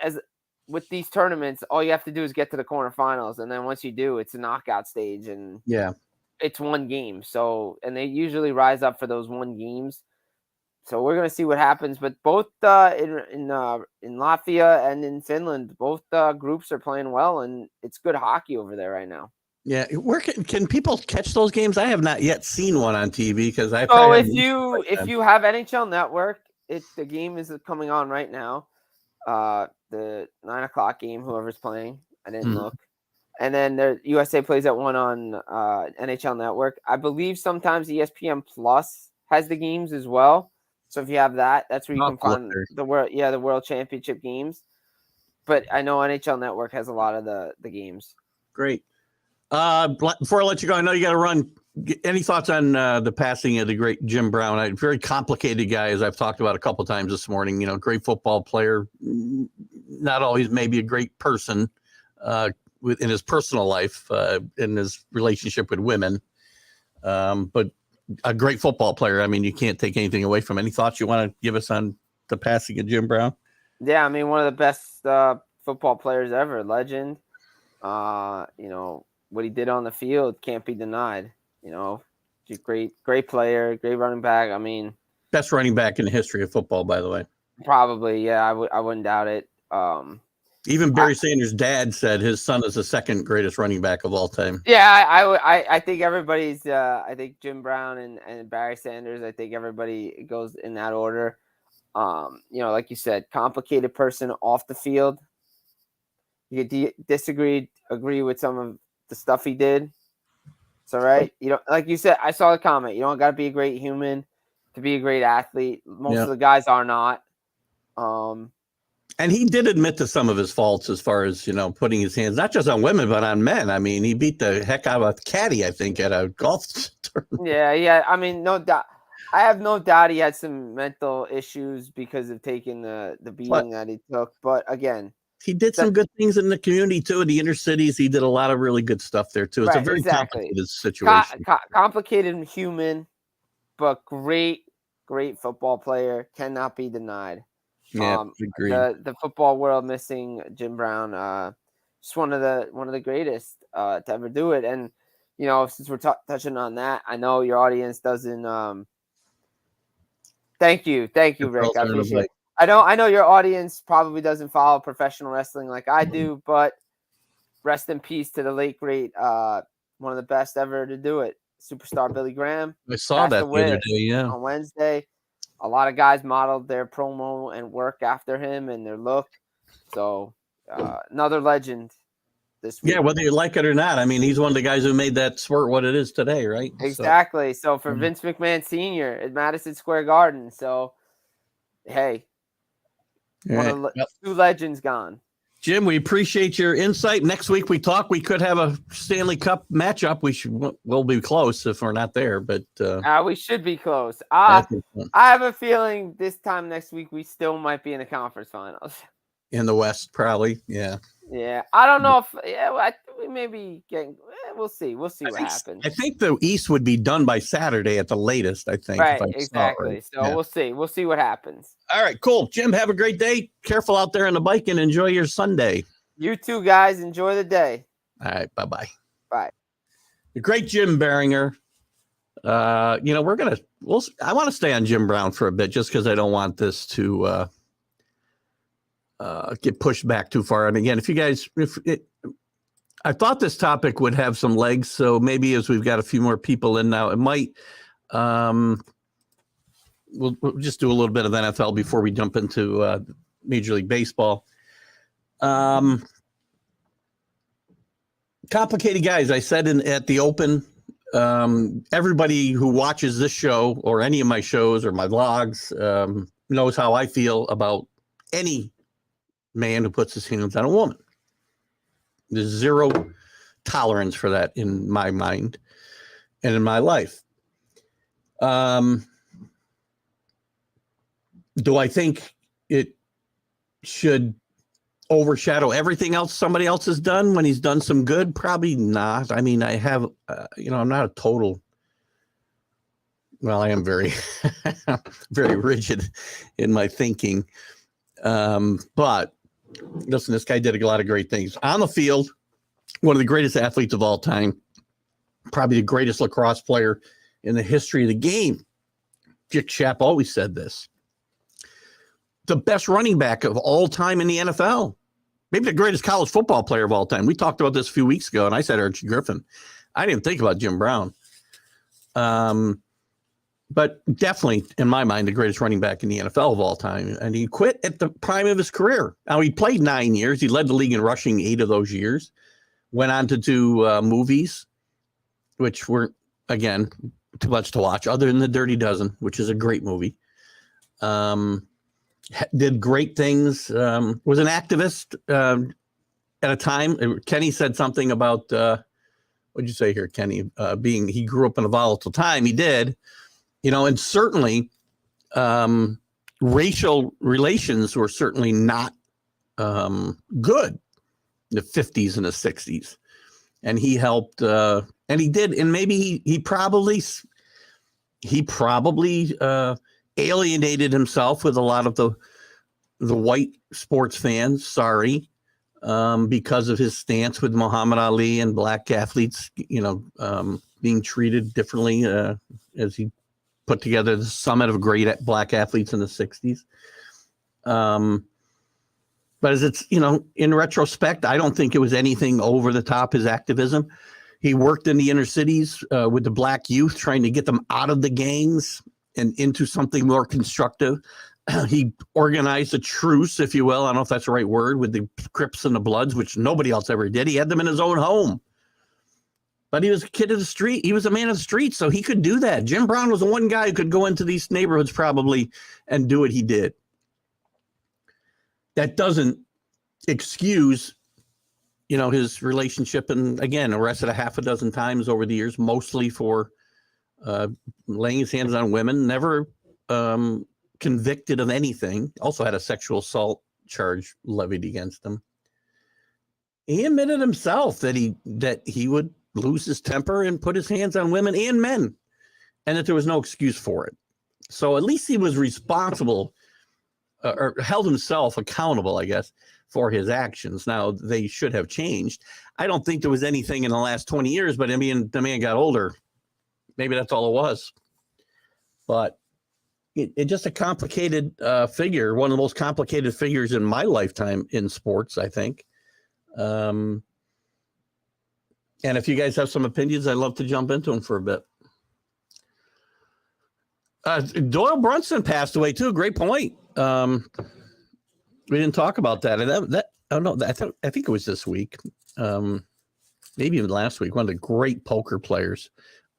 with these tournaments, all you have to do is get to the quarterfinals, and then once you do, it's a knockout stage, and it's one game. So, and they usually rise up for those 1 games. So we're gonna see what happens. But both in Latvia and in Finland, both groups are playing well, and it's good hockey over there right now. Yeah, where can people catch those games? I have not yet seen one on TV because I. So if you have NHL Network, the game is coming on right now. The 9:00 game, whoever's playing, I didn't look, and then the USA plays at 1 on NHL Network. I believe sometimes ESPN Plus has the games as well. So if you have that, that's where you can find the World Championship games. But I know NHL Network has a lot of the games. Great. Before I let you go, I know you got to run. Any thoughts on the passing of the great Jim Brown? A very complicated guy, as I've talked about a couple times this morning. Great football player, not always maybe a great person in his personal life, in his relationship with women, but a great football player. I mean, you can't take anything away from. Any thoughts you want to give us on the passing of Jim Brown? Yeah, I mean, one of the best football players ever, legend. What he did on the field can't be denied. Great player, great running back. I mean, best running back in the history of football, by the way. Probably, yeah. I wouldn't doubt it. Even Barry Sanders' dad said his son is the 2nd greatest running back of all time. Yeah, I think everybody's. I think Jim Brown and Barry Sanders. I think everybody goes in that order. Like you said, complicated person off the field. You could agree with some of the stuff he did. It's all right. Like you said, I saw the comment. You don't got to be a great human to be a great athlete. Most of the guys are not. And he did admit to some of his faults as far as, putting his hands, not just on women, but on men. I mean, he beat the heck out of a caddy, I think, at a golf tournament. Yeah. I mean, no doubt. I have no doubt he had some mental issues because of taking the beating that he took. But again, he did some good things in the community too, in the inner cities. He did a lot of really good stuff there too. It's a very complicated situation. Complicated human, but great football player, cannot be denied. Yeah, agreed. The football world missing Jim Brown. Just one of the greatest to ever do it. And since we're touching on that, I know your audience doesn't. Thank you, Rick. I appreciate it. I know your audience probably doesn't follow professional wrestling like I do, but rest in peace to the late great, one of the best ever to do it, superstar Billy Graham. I saw that the other day, yeah, on Wednesday. A lot of guys modeled their promo and work after him and their look. So another legend this week. Yeah, whether you like it or not. I mean, he's one of the guys who made that sport what it is today, right? Exactly. So for Vince McMahon Sr. at Madison Square Garden. So, hey, two legends gone. Jim, we appreciate your insight. Next week we talk. We could have a Stanley Cup matchup. We'll be close if we're not there, but we should be close. I have a feeling this time next week we still might be in the conference finals. In the West, probably. Yeah. Yeah. I don't know if we may be getting. We'll see. We'll see what happens. I think the East would be done by Saturday at the latest. I think. Right. Exactly. Right. So we'll see. We'll see what happens. All right. Cool. Jim, have a great day. Careful out there on the bike and enjoy your Sunday. You too, guys. Enjoy the day. All right. Bye-bye. Bye. The great Jim Biringer. I want to stay on Jim Brown for a bit just because I don't want this to get pushed back too far. And again, I thought this topic would have some legs, so maybe as we've got a few more people in now, it might. We'll just do a little bit of NFL before we jump into Major League Baseball. Complicated guys. I said at the Open, Everybody who watches this show or any of my shows or my vlogs knows how I feel about any man who puts his hands on a woman. There's zero tolerance for that in my mind and in my life. Do I think it should overshadow everything else somebody else has done when he's done some good? Probably not. I mean, I have, I'm not a total, well, I am very, very rigid in my thinking. But listen, this guy did a lot of great things on the field. One of the greatest athletes of all time, probably the greatest lacrosse player in the history of the game. Dick Schaap always said this. The best running back of all time in the NFL. Maybe the greatest college football player of all time. We talked about this a few weeks ago, and I said Archie Griffin. I didn't think about Jim Brown. But definitely, in my mind, the greatest running back in the NFL of all time. And he quit at the prime of his career. Now, he played 9 years. He led the league in rushing 8 of those years. Went on to do movies, which weren't, again, too much to watch, other than The Dirty Dozen, which is a great movie. Did great things. Was an activist at a time. Kenny said something about, what'd you say here, Kenny? He grew up in a volatile time. He did. And certainly racial relations were certainly not good in the 50s and the 60s. And he helped, and he did, and maybe he probably alienated himself with a lot of the white sports fans, because of his stance with Muhammad Ali and black athletes, being treated differently as he put together the summit of great black athletes in the 60s. But as it's, in retrospect, I don't think it was anything over the top, his activism. He worked in the inner cities with the black youth, trying to get them out of the gangs and into something more constructive. He organized a truce, if you will. I don't know if that's the right word, with the Crips and the Bloods, which nobody else ever did. He had them in his own home. But he was a kid of the street. He was a man of the street, so he could do that. Jim Brown was the one guy who could go into these neighborhoods probably and do what he did. That doesn't excuse, his relationship, and again, arrested a half a dozen times over the years, mostly for laying his hands on women, never convicted of anything. Also had a sexual assault charge levied against him. He admitted himself that he would lose his temper and put his hands on women and men, and that there was no excuse for it. So at least he was responsible or held himself accountable, I guess, for his actions. Now, they should have changed. I don't think there was anything in the last 20 years, but I mean, the man got older. Maybe that's all it was. But it's just a complicated figure, one of the most complicated figures in my lifetime in sports, I think. And if you guys have some opinions, I'd love to jump into them for a bit. Doyle Brunson passed away too. Great point. We didn't talk about that. I think it was this week, maybe even last week. One of the great poker players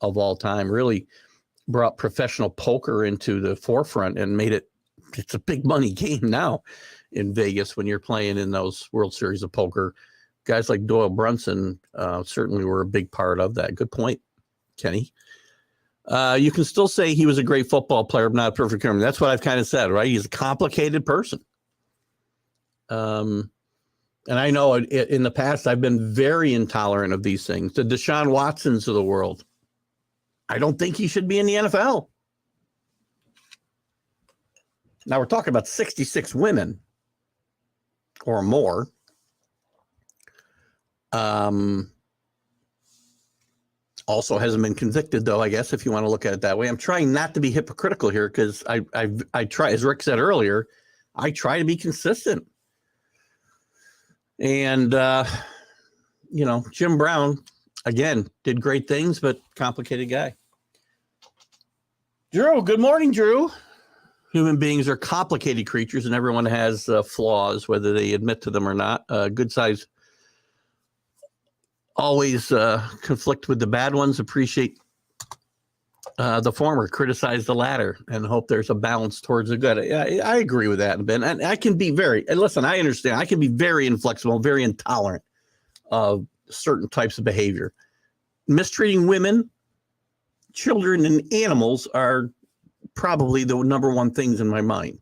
of all time. Really brought professional poker into the forefront and made it's a big money game now in Vegas when you're playing in those World Series of Poker. Guys like Doyle Brunson certainly were a big part of that. Good point, Kenny. You can still say he was a great football player, but not a perfect human. That's what I've kind of said, right? He's a complicated person. And I know in the past, I've been very intolerant of these things. The Deshaun Watsons of the world. I don't think he should be in the NFL. Now we're talking about 66 women or more. Also hasn't been convicted, though, I guess, if you want to look at it that way. I'm trying not to be hypocritical here because I try, as Rick said earlier, I try to be consistent. And, Jim Brown, again, did great things, but complicated guy. Drew, good morning, Drew. Human beings are complicated creatures, and everyone has flaws, whether they admit to them or not. Good size always conflict with the bad ones, appreciate the former, criticize the latter, and hope there's a balance towards the good. I agree with that, Ben. And I can be and listen, I understand, I can be very inflexible, very intolerant of certain types of behavior. Mistreating women, children, and animals are probably the number one things in my mind.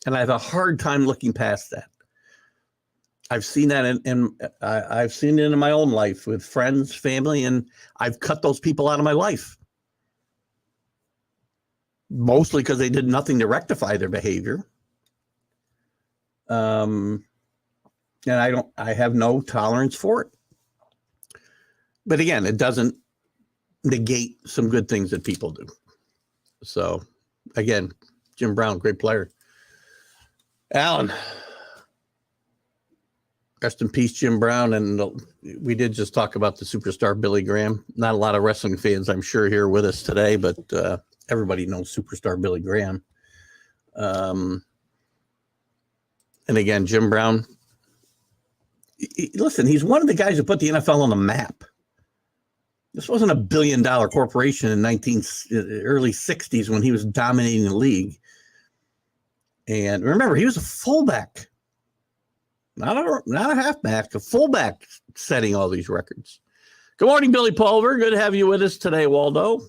And I have a hard time looking past that. I've seen that I've seen it in my own life with friends, family, and I've cut those people out of my life. Mostly because they did nothing to rectify their behavior. And I have no tolerance for it. But again, it doesn't negate some good things that people do. So again, Jim Brown, great player. Alan, rest in peace, Jim Brown. And we did just talk about the superstar Billy Graham. Not a lot of wrestling fans, I'm sure, here with us today, but everybody knows superstar Billy Graham. And again, Jim Brown, listen, he's one of the guys who put the NFL on the map. This wasn't $1 billion corporation in early 60s when he was dominating the league. And remember, he was a fullback, not a halfback, a fullback, setting all these records. Good morning, Billy Pulver. Good to have you with us today, Waldo.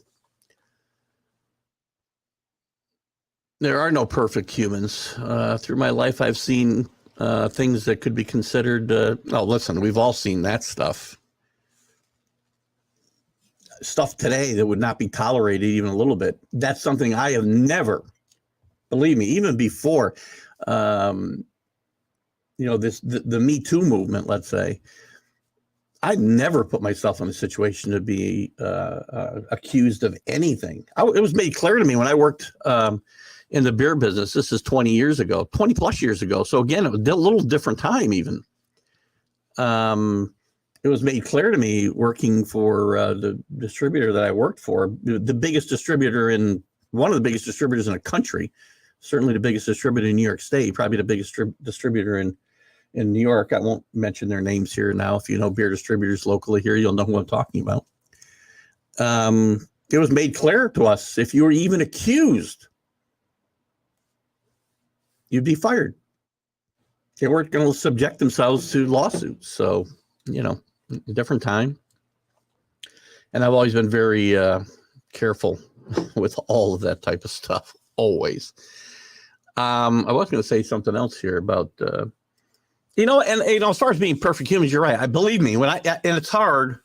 There are no perfect humans. Through my life, I've seen things that could be considered. Listen, we've all seen that stuff. Stuff today that would not be tolerated even a little bit. That's something I have never, believe me, even before, the Me Too movement, let's say, I never put myself in a situation to be accused of anything. It was made clear to me when I worked in the beer business. This is 20 plus years ago. So again, it was a little different time even. It was made clear to me working for the distributor that I worked for, the biggest distributor one of the biggest distributors in the country, certainly the biggest distributor in New York State, probably the biggest distributor in New York. I won't mention their names here now. If you know beer distributors locally here, you'll know who I'm talking about. It was made clear to us, if you were even accused, you'd be fired. They weren't going to subject themselves to lawsuits. So, a different time. And I've always been very careful with all of that type of stuff, always. I was going to say something else here about, as far as being perfect humans, you're right. I believe me, and it's hard.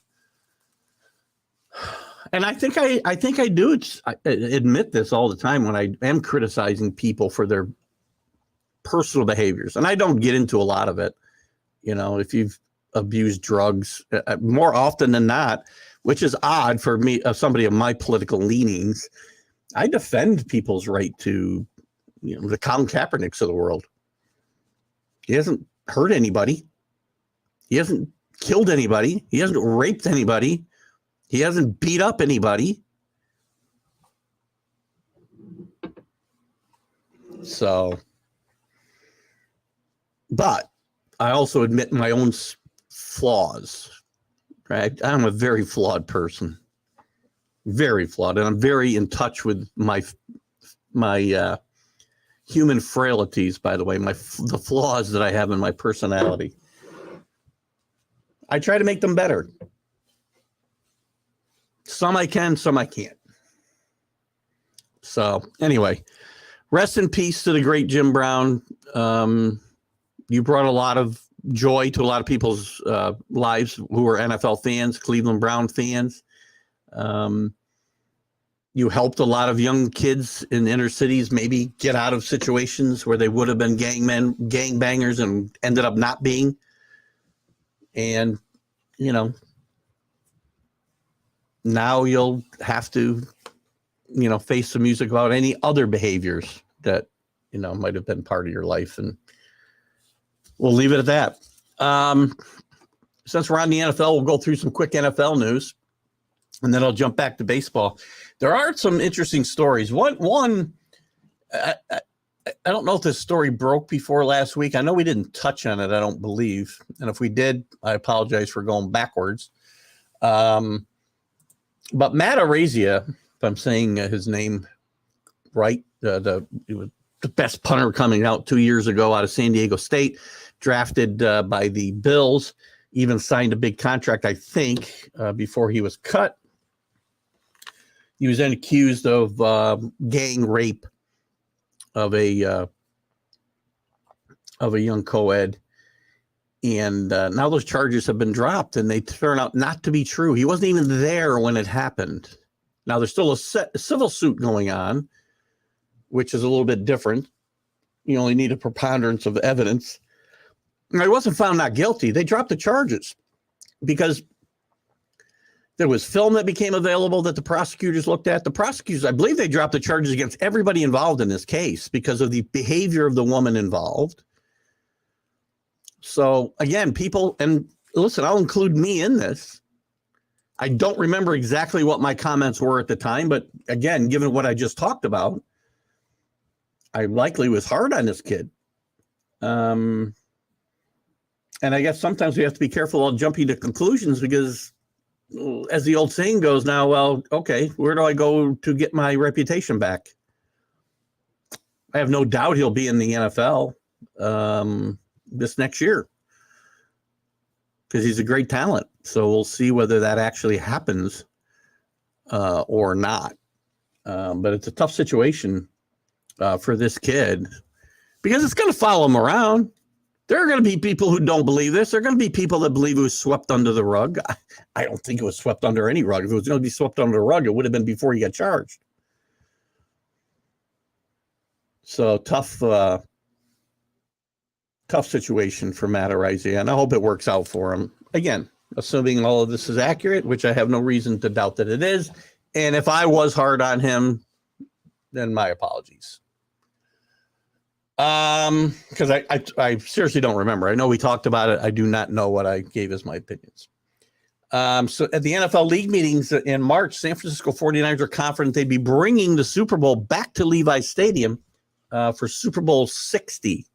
And I think I do admit this all the time when I am criticizing people for their personal behaviors. And I don't get into a lot of it. If you've abused drugs, more often than not, which is odd for me, somebody of my political leanings, I defend people's right to, the Colin Kaepernicks of the world. He hasn't hurt anybody. He hasn't killed anybody. He hasn't raped anybody. He hasn't beat up anybody. So, but I also admit my own flaws, right? I'm a very flawed person, very flawed, and I'm very in touch with my human frailties. By the way, the flaws that I have in my personality. I try to make them better. Some I can, some I can't. So anyway, rest in peace to the great Jim Brown. You brought a lot of joy to a lot of people's lives who are NFL fans, Cleveland Brown fans. You helped a lot of young kids in inner cities maybe get out of situations where they would have been gangbangers and ended up not being. And, now you'll have to, face the music about any other behaviors that, might have been part of your life. And we'll leave it at that. Since we're on the NFL, we'll go through some quick NFL news, and then I'll jump back to baseball. There are some interesting stories. One, I don't know if this story broke before last week. I know we didn't touch on it, I don't believe. And if we did, I apologize for going backwards. But Matt Araiza, if I'm saying his name right, he was the best punter coming out 2 years ago out of San Diego State, drafted by the Bills, even signed a big contract, I think, before he was cut. He was then accused of gang rape of a young co-ed. And now those charges have been dropped, and they turn out not to be true. He wasn't even there when it happened. Now, there's still a civil suit going on, which is a little bit different. You only need a preponderance of evidence. And he wasn't found not guilty. They dropped the charges because there was film that became available that the prosecutors looked at. The prosecutors, I believe they dropped the charges against everybody involved in this case because of the behavior of the woman involved. So again, people, and listen, I'll include me in this. I don't remember exactly what my comments were at the time, but again, given what I just talked about, I likely was hard on this kid. And I guess sometimes we have to be careful of jumping to conclusions because, as the old saying goes now, well, okay, where do I go to get my reputation back? I have no doubt he'll be in the NFL. This next year because he's a great talent. So we'll see whether that actually happens or not. But it's a tough situation for this kid because it's going to follow him around. There are going to be people who don't believe this. There are going to be people that believe it was swept under the rug. I don't think it was swept under any rug. If it was going to be swept under the rug, it would have been before he got charged. So tough situation for Matt Araiza, and I hope it works out for him. Again, assuming all of this is accurate, which I have no reason to doubt that it is. And if I was hard on him, then my apologies. Because I seriously don't remember. I know we talked about it. I do not know what I gave as my opinions. So at the NFL league meetings in March, San Francisco 49ers are confident they'd be bringing the Super Bowl back to Levi's Stadium for Super Bowl 60.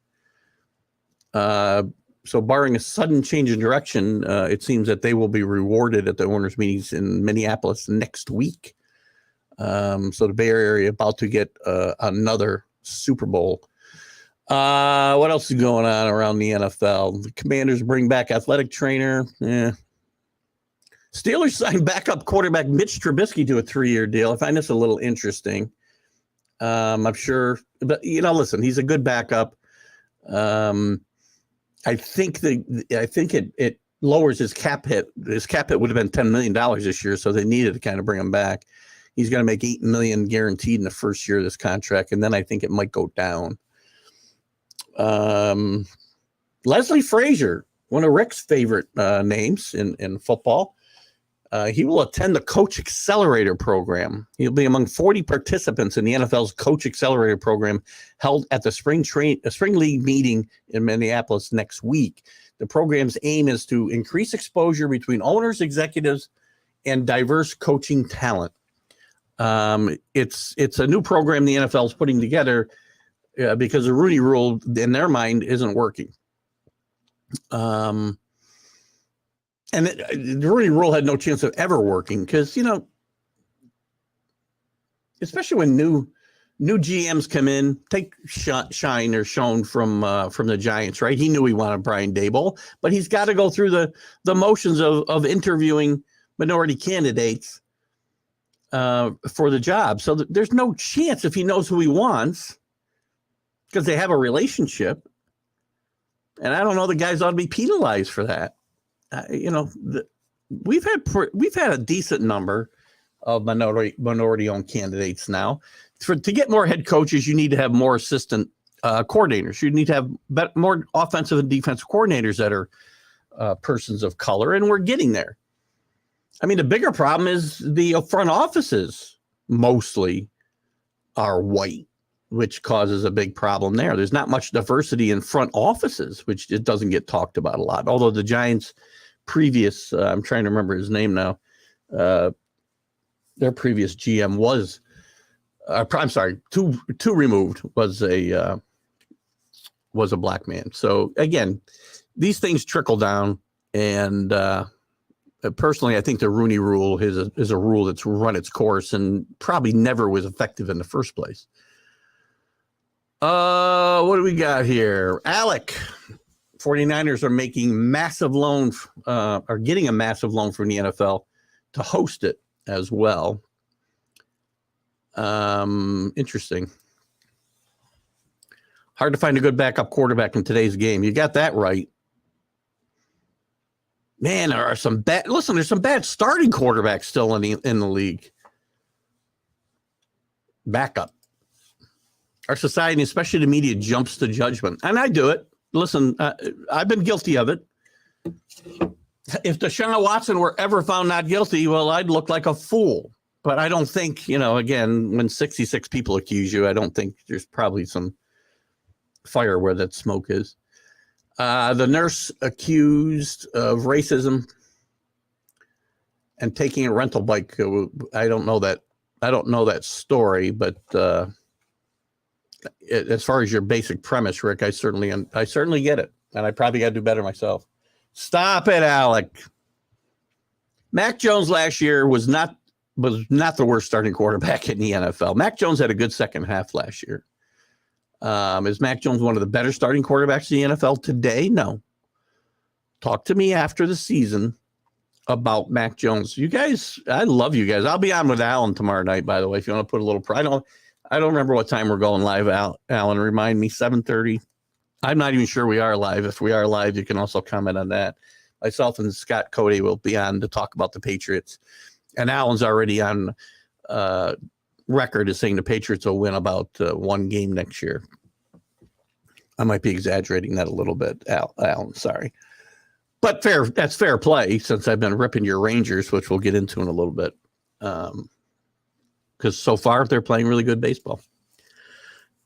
So barring a sudden change in direction, it seems that they will be rewarded at the owners' meetings in Minneapolis next week. So the Bay Area about to get another Super Bowl. What else is going on around the NFL? The Commanders bring back athletic trainer. Steelers signed backup quarterback Mitch Trubisky to a 3-year deal. I find this a little interesting. I'm sure, but listen, he's a good backup. I think it lowers his cap hit. His cap hit would have been $10 million this year, so they needed to kind of bring him back. He's going to make $8 million guaranteed in the first year of this contract, and then I think it might go down. Leslie Frazier, one of Rick's favorite names in football. He will attend the Coach Accelerator program. He'll be among 40 participants in the NFL's Coach Accelerator program held at the Spring League meeting in Minneapolis next week. The program's aim is to increase exposure between owners, executives, and diverse coaching talent. It's a new program the NFL is putting together because the Rooney Rule, in their mind, isn't working. And the Rooney Rule had no chance of ever working because, especially when new GMs come in, take Shine or Schoen from the Giants, right? He knew he wanted Brian Daboll, but he's got to go through the motions of interviewing minority candidates for the job. So there's no chance if he knows who he wants because they have a relationship. And I don't know the guys ought to be penalized for that. We've had a decent number of minority-owned candidates now. To get more head coaches, you need to have more assistant coordinators. You need to have more offensive and defensive coordinators that are persons of color, and we're getting there. I mean, the bigger problem is the front offices mostly are white, which causes a big problem there. There's not much diversity in front offices, which it doesn't get talked about a lot. Although the Giants' previous, I'm trying to remember his name now, their previous GM was, I'm sorry, two removed was a black man. So again, these things trickle down, and personally, I think the Rooney Rule is a rule that's run its course and probably never was effective in the first place. What do we got here? Alec, 49ers are making massive loan, are getting a massive loan from the NFL to host it as well. Interesting. Hard to find a good backup quarterback in today's game. You got that right. Man, there's some bad starting quarterbacks still in the league. Backup. Our society, especially the media, jumps to judgment. And I do it. Listen, I've been guilty of it. If Deshaun Watson were ever found not guilty, well, I'd look like a fool. But I don't think, again, when 66 people accuse you, I don't think there's probably some fire where that smoke is. The nurse accused of racism and taking a rental bike. I don't know that story, but as far as your basic premise, Rick, I certainly get it, and I probably got to do better myself. Stop it, Alec. Mac Jones last year was not the worst starting quarterback in the NFL. Mac Jones had a good second half last year. Is Mac Jones one of the better starting quarterbacks in the NFL today? No. Talk to me after the season about Mac Jones. You guys, I love you guys. I'll be on with Alan tomorrow night, by the way, if you want to put a little pride on. I don't remember what time we're going live, Alan. Remind me, 7:30. I'm not even sure we are live. If we are live, you can also comment on that. Myself and Scott Cody will be on to talk about the Patriots. And Alan's already on record as saying the Patriots will win about one game next year. I might be exaggerating that a little bit, Alan. Sorry. But that's fair play since I've been ripping your Rangers, which we'll get into in a little bit. Because so far they're playing really good baseball.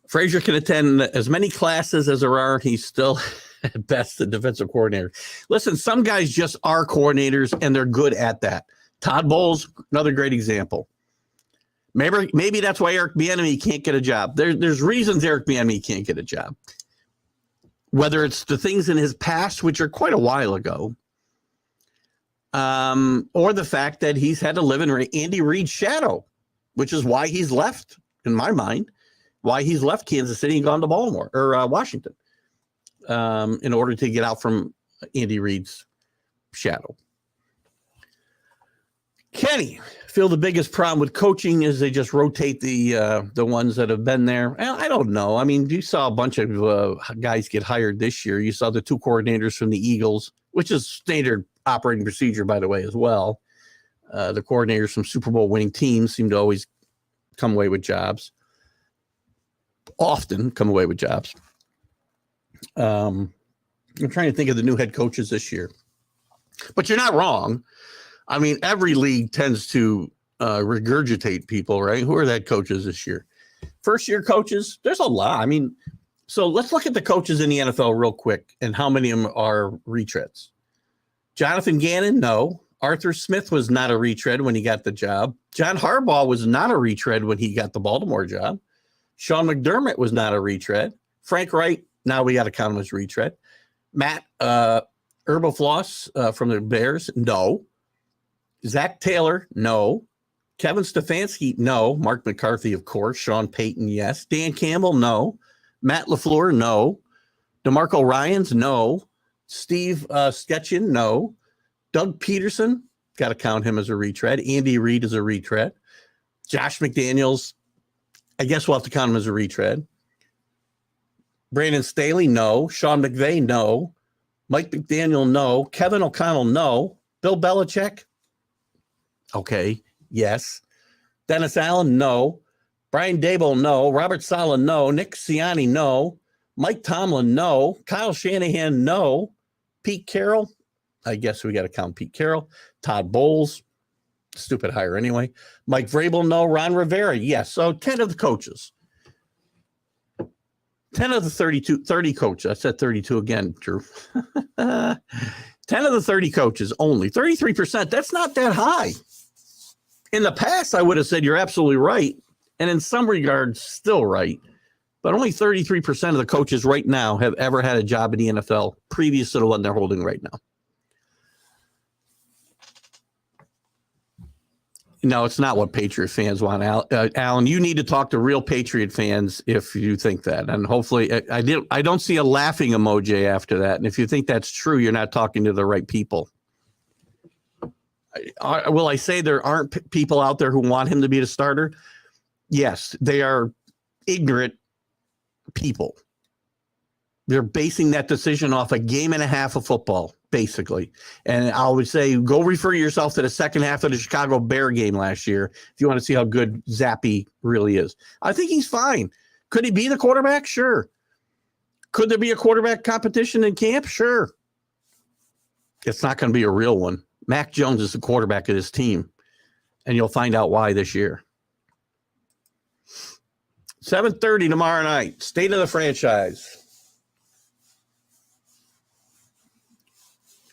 Frazier can attend as many classes as there are. He's still at best a defensive coordinator. Listen, some guys just are coordinators and they're good at that. Todd Bowles, another great example. Maybe that's why Eric Bieniemy can't get a job. There's reasons Eric Bieniemy can't get a job. Whether it's the things in his past, which are quite a while ago, or the fact that he's had to live in Andy Reid's shadow, which is why he's left, in my mind, why he's left Kansas City and gone to Baltimore or Washington in order to get out from Andy Reid's shadow. Kenny, feel the biggest problem with coaching is they just rotate the ones that have been there. I don't know. I mean, you saw a bunch of guys get hired this year. You saw the two coordinators from the Eagles, which is standard operating procedure, by the way, as well. The coordinators from Super Bowl winning teams seem to always come away with jobs. Often come away with jobs. I'm trying to think of the new head coaches this year. But you're not wrong. I mean, every league tends to regurgitate people, right? Who are that coaches this year? First-year coaches, there's a lot. I mean, so let's look at the coaches in the NFL real quick and how many of them are retreads. Jonathan Gannon, no. Arthur Smith was not a retread when he got the job. John Harbaugh was not a retread when he got the Baltimore job. Sean McDermott was not a retread. Frank Wright, now we got to count him as retread. Matt Eberfloss from the Bears, no. Zach Taylor, no. Kevin Stefanski, no. Mark McCarthy, of course. Sean Payton, yes. Dan Campbell, no. Matt LaFleur, no. DeMarco Ryans, no. Steve Sketchin, no. Doug Peterson, got to count him as a retread. Andy Reid is a retread. Josh McDaniels, I guess we'll have to count him as a retread. Brandon Staley, no. Sean McVay, no. Mike McDaniel, no. Kevin O'Connell, no. Bill Belichick, okay, yes. Dennis Allen, no. Brian Daboll, no. Robert Saleh, no. Nick Sirianni, no. Mike Tomlin, no. Kyle Shanahan, no. Pete Carroll, I guess we got to count Pete Carroll. Todd Bowles, stupid hire anyway. Mike Vrabel, no. Ron Rivera, yes. So 10 of the coaches. 10 of the 30 coaches. I said 32 again, Drew. 10 of the 30 coaches only. 33%, that's not that high. In the past, I would have said you're absolutely right. And in some regards, still right. But only 33% of the coaches right now have ever had a job in the NFL previous to the one they're holding right now. No, it's not what Patriot fans want, Alan. You need to talk to real Patriot fans if you think that. And hopefully, I don't see a laughing emoji after that. And if you think that's true, you're not talking to the right people. Will I say there aren't people out there who want him to be the starter? Yes, they are ignorant people. They're basing that decision off a game and a half of football, basically. And I would say go refer yourself to the second half of the Chicago Bear game last year if you want to see how good Zappe really is. I think he's fine. Could he be the quarterback? Sure. Could there be a quarterback competition in camp? Sure. It's not going to be a real one. Mac Jones is the quarterback of this team, and you'll find out why this year. 7:30 tomorrow night. State of the franchise.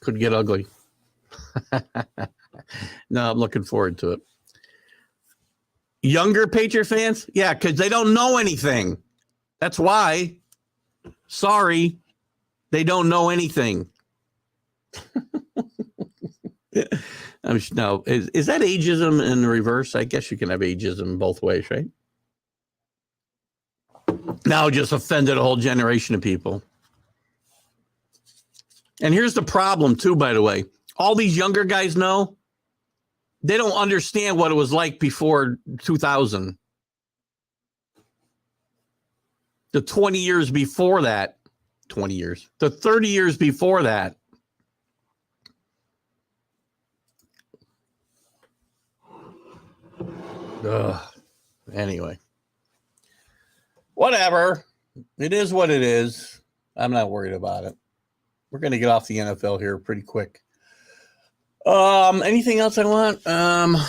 Could get ugly. No, I'm looking forward to it. Younger Patriot fans? Yeah, because they don't know anything. That's why. Sorry, they don't know anything. No, is that ageism in reverse? I guess you can have ageism both ways, right? Now just offended a whole generation of people. And here's the problem, too, by the way. All these younger guys know, they don't understand what it was like before 2000. The 20 years before that, 20 years, the 30 years before that. Anyway. Whatever. It is what it is. I'm not worried about it. We're going to get off the NFL here pretty quick. Anything else I want? The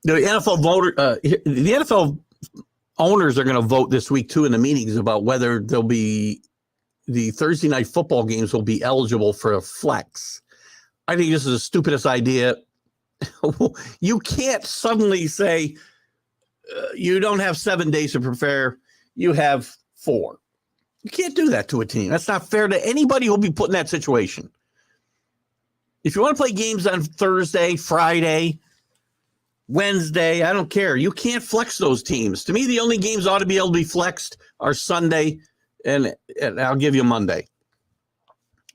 NFL the NFL owners are going to vote this week too in the meetings about whether there'll be the Thursday night football games will be eligible for a flex. I think this is the stupidest idea. You can't suddenly say you don't have 7 days to prepare. You have 4. You can't do that to a team. That's not fair to anybody who'll be put in that situation. If you want to play games on Thursday, Friday, Wednesday, I don't care. You can't flex those teams. To me, the only games ought to be able to be flexed are Sunday, and I'll give you Monday.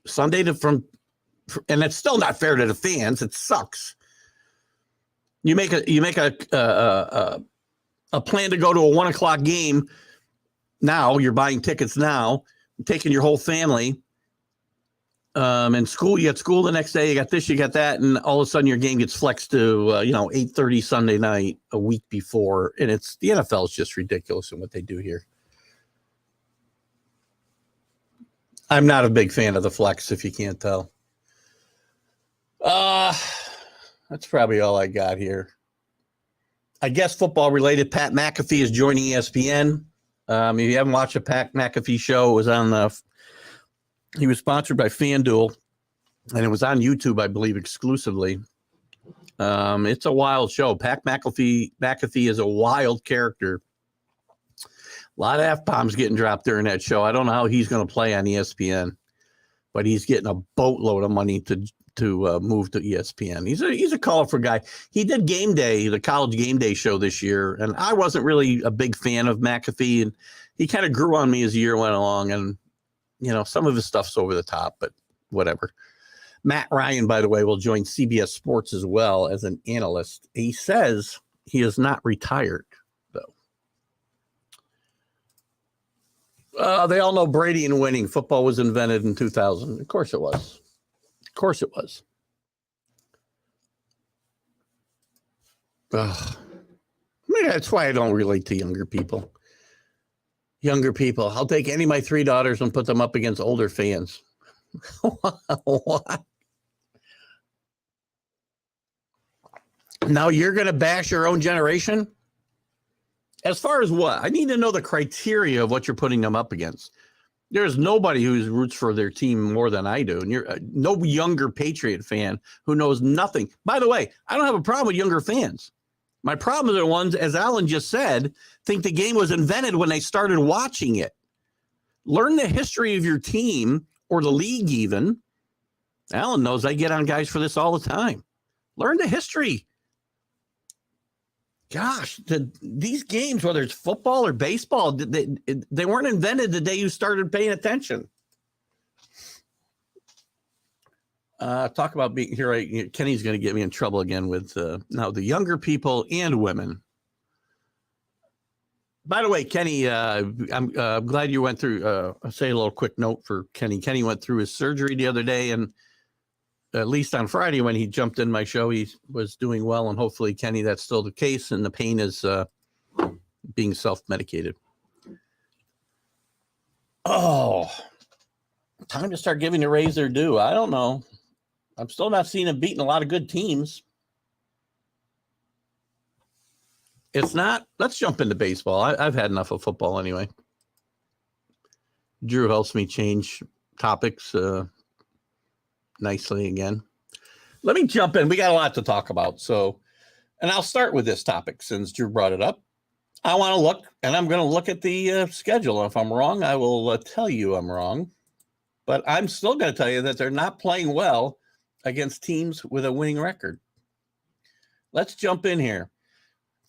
Sunday and it's still not fair to the fans. It sucks. You make a plan to go to a 1:00 game. Now you're buying tickets now, taking your whole family. And school, you got school the next day. You got this, you got that, and all of a sudden your game gets flexed to 8:30 Sunday night a week before. And it's the NFL is just ridiculous in what they do here. I'm not a big fan of the flex, if you can't tell. That's probably all I got here. I guess football related. Pat McAfee is joining ESPN. If you haven't watched a Pat McAfee show, it was on he was sponsored by FanDuel, and it was on YouTube, I believe, exclusively. It's a wild show. Pat McAfee is a wild character. A lot of F-bombs getting dropped during that show. I don't know how he's going to play on ESPN, but he's getting a boatload of money to move to ESPN. He's a colorful guy. He did Game Day, the college Game Day show this year, and I wasn't really a big fan of McAfee, and he kind of grew on me as the year went along, and some of his stuff's over the top, but whatever. Matt Ryan, by the way, will join CBS Sports as well as an analyst. He says he is not retired, though. They all know Brady and winning. Football was invented in 2000. Of course it was. Of course it was. That's why I don't relate to younger people. I'll take any of my 3 daughters and put them up against older fans. What? Now you're going to bash your own generation? As far as what? I need to know the criteria of what you're putting them up against. There's nobody who roots for their team more than I do. And you're no younger Patriot fan who knows nothing. By the way, I don't have a problem with younger fans. My problem are the ones, as Alan just said, think the game was invented when they started watching it. Learn the history of your team or the league even. Alan knows I get on guys for this all the time. Learn the history. Gosh, these games, whether it's football or baseball, they weren't invented the day you started paying attention. Talk about being here. Kenny's going to get me in trouble again with now the younger people and women. By the way, Kenny, I'm glad you went through. I'll say a little quick note for Kenny. Kenny went through his surgery the other day, and at least on Friday when he jumped in my show, he was doing well. And hopefully, Kenny, that's still the case, and the pain is being self-medicated. Oh, time to start giving the Rays their due. I don't know. I'm still not seeing them beating a lot of good teams. It's not. Let's jump into baseball. I've had enough of football anyway. Drew helps me change topics nicely again. Let me jump in. We got a lot to talk about. And I'll start with this topic since Drew brought it up. I want to look, and I'm going to look at the schedule. If I'm wrong, I will tell you I'm wrong. But I'm still going to tell you that they're not playing well against teams with a winning record. Let's jump in here.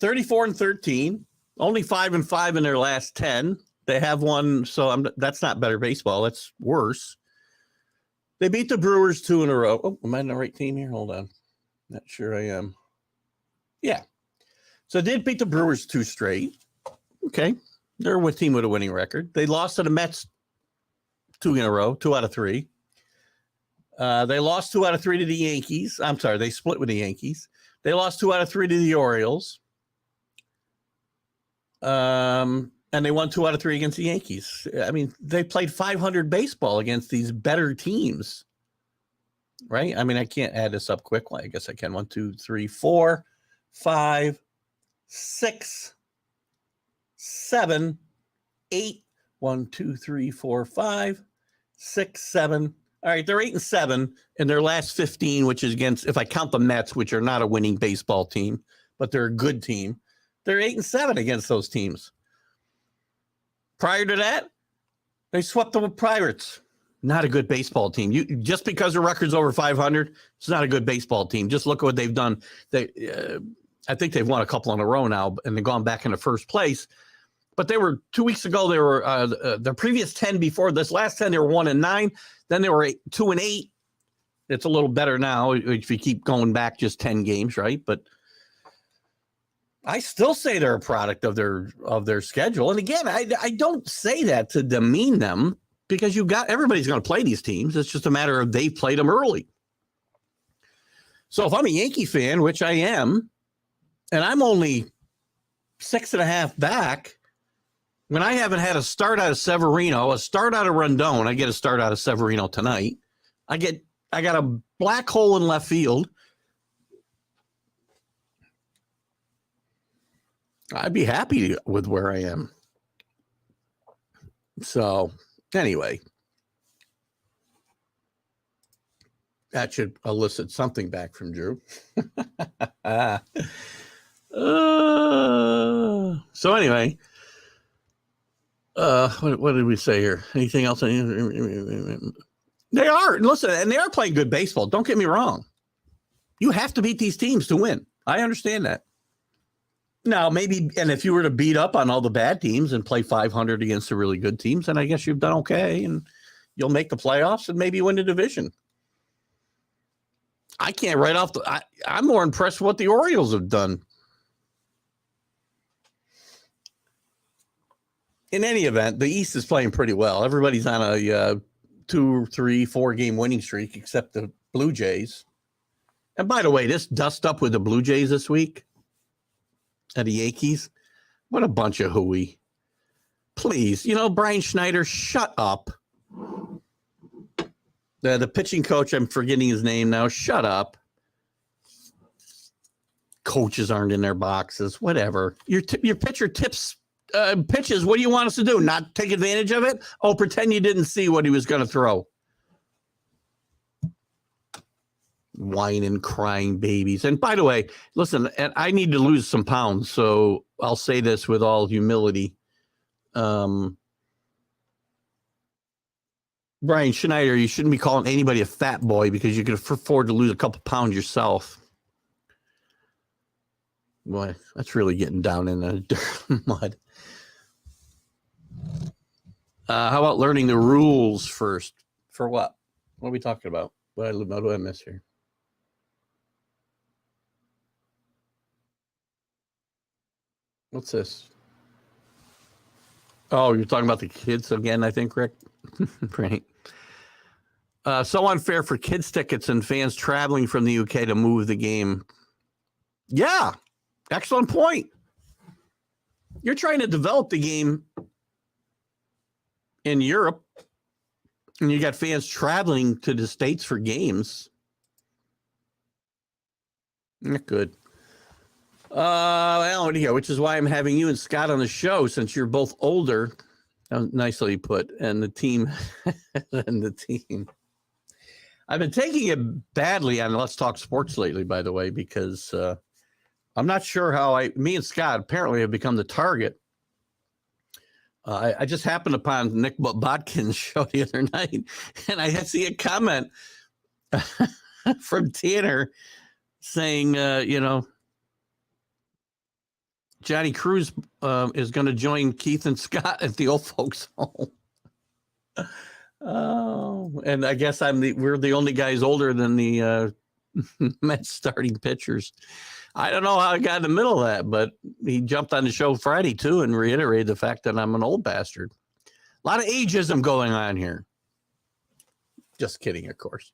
34-13, only 5-5 in their last 10. They have one, so that's not better baseball. That's worse. They beat the Brewers 2 in a row. Oh, am I in the right team here? Hold on. Not sure I am. Yeah. So they did beat the Brewers 2 straight. Okay. They're a team with a winning record. They lost to the Mets 2 in a row, 2 out of 3. They lost 2 out of 3 to the Yankees. I'm sorry, they split with the Yankees. They lost 2 out of 3 to the Orioles. And they won 2 out of 3 against the Yankees. I mean, they played 500 baseball against these better teams, right? I mean, I can't add this up quick. Well, I guess I can. 1, 2, 3, 4, 5, 6, 7, 8. 1, 2, 3, 4, 5, 6, 7. All right, they're 8-7 in their last 15, which is against, if I count the Mets, which are not a winning baseball team, but they're a good team. They're 8-7 against those teams. Prior to that, they swept the Pirates. Not a good baseball team. Just because the record's over 500, it's not a good baseball team. Just look at what they've done. I think they've won a couple in a row now, and they've gone back into first place. But they were 2 weeks ago. They were the previous 10 before this last 10. They were 1-9. Then they were 2-8. It's a little better now if you keep going back just 10 games, right? But I still say they're a product of their schedule. And again, I don't say that to demean them because everybody's going to play these teams. It's just a matter of they've played them early. So if I'm a Yankee fan, which I am, and I'm only 6.5 back, when I haven't had a start out of Severino, a start out of Rondon, I get a start out of Severino tonight. I got a black hole in left field. I'd be happy with where I am. So, anyway, that should elicit something back from Drew. So, anyway, what did we say here? Anything else? They are, listen, and they are playing good baseball. Don't get me wrong. You have to beat these teams to win. I understand that. Now, maybe, and if you were to beat up on all the bad teams and play 500 against the really good teams, then I guess you've done okay, and you'll make the playoffs and maybe win the division. I can't write off I'm more impressed with what the Orioles have done. In any event, the East is playing pretty well. Everybody's on a 2, 3, 4 game winning streak except the Blue Jays. And by the way, this dust up with the Blue Jays this week and the Yankees, what a bunch of hooey. Please, Brian Schneider, shut up. The pitching coach, I'm forgetting his name now, shut up. Coaches aren't in their boxes, whatever. Your pitcher tips pitches. What do you want us to do? Not take advantage of it? Oh, pretend you didn't see what he was going to throw. Whining, crying babies. And by the way, listen, and I need to lose some pounds, so I'll say this with all humility. Brian Schneider, you shouldn't be calling anybody a fat boy because you can afford to lose a couple pounds yourself. Boy, that's really getting down in the dirt mud. How about learning the rules first? For what? What are we talking about? What do I miss here? What's this? Oh, you're talking about the kids again, I think, Rick? Right. So unfair for kids tickets and fans traveling from the UK to move the game. Yeah, excellent point. You're trying to develop the game in Europe, and you got fans traveling to the States for games. Not good. Alan here, which is why I'm having you and Scott on the show, since you're both older. Nicely put. And the team. I've been taking it badly on Let's Talk Sports lately, by the way, because I'm not sure how me and Scott apparently have become the target. I just happened upon Nick Botkin's show the other night, and I had see a comment from Tanner saying, Johnny Cruz is going to join Keith and Scott at the old folks' home. Oh, and I guess we're the only guys older than the Mets starting pitchers. I don't know how I got in the middle of that, but he jumped on the show Friday too and reiterated the fact that I'm an old bastard. A lot of ageism going on here. Just kidding, of course.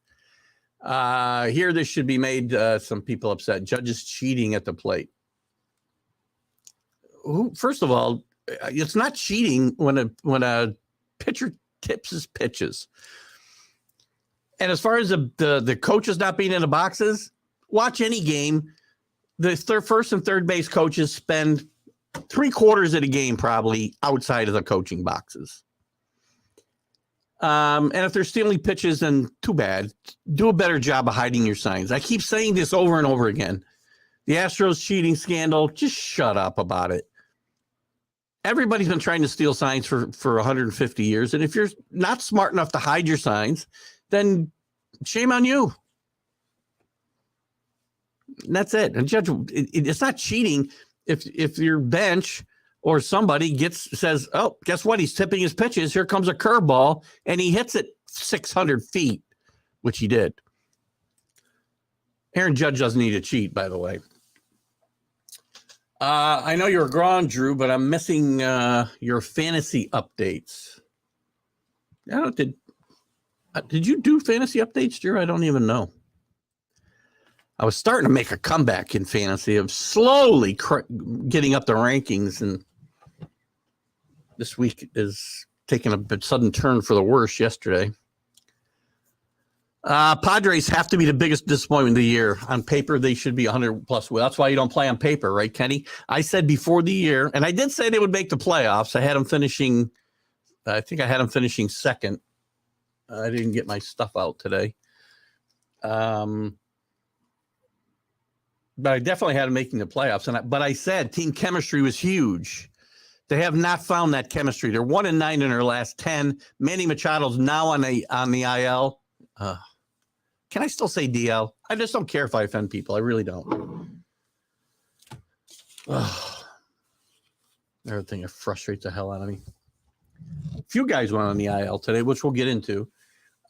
Here, this should be made some people upset. Judges cheating at the plate. First of all, it's not cheating when a pitcher tips his pitches. And as far as the coaches not being in the boxes, watch any game. The first and third base coaches spend 3/4 of the game probably outside of the coaching boxes. And if they're stealing pitches, then too bad. Do a better job of hiding your signs. I keep saying this over and over again. The Astros cheating scandal, just shut up about it. Everybody's been trying to steal signs for 150 years. And if you're not smart enough to hide your signs, then shame on you. And that's it. And judge, it's not cheating if your bench or somebody says, oh, guess what? He's tipping his pitches. Here comes a curveball, and he hits it 600 feet, which he did. Aaron Judge doesn't need to cheat, by the way. I know you're gone, Drew, but I'm missing your fantasy updates. Did you do fantasy updates, Drew? I don't even know. I was starting to make a comeback in fantasy of slowly getting up the rankings, and this week is taking a sudden turn for the worse yesterday. Padres have to be the biggest disappointment of the year. On paper, they should be 100-plus. Well, that's why you don't play on paper, right, Kenny? I said before the year, and I did say they would make the playoffs. I had them finishing second. I didn't get my stuff out today. But I definitely had them making the playoffs. But I said team chemistry was huge. They have not found that chemistry. They're 1-9 in their last 10. Manny Machado's now on the IL. Can I still say DL? I just don't care if I offend people. I really don't. Another thing that frustrates the hell out of me. A few guys went on the IL today, which we'll get into.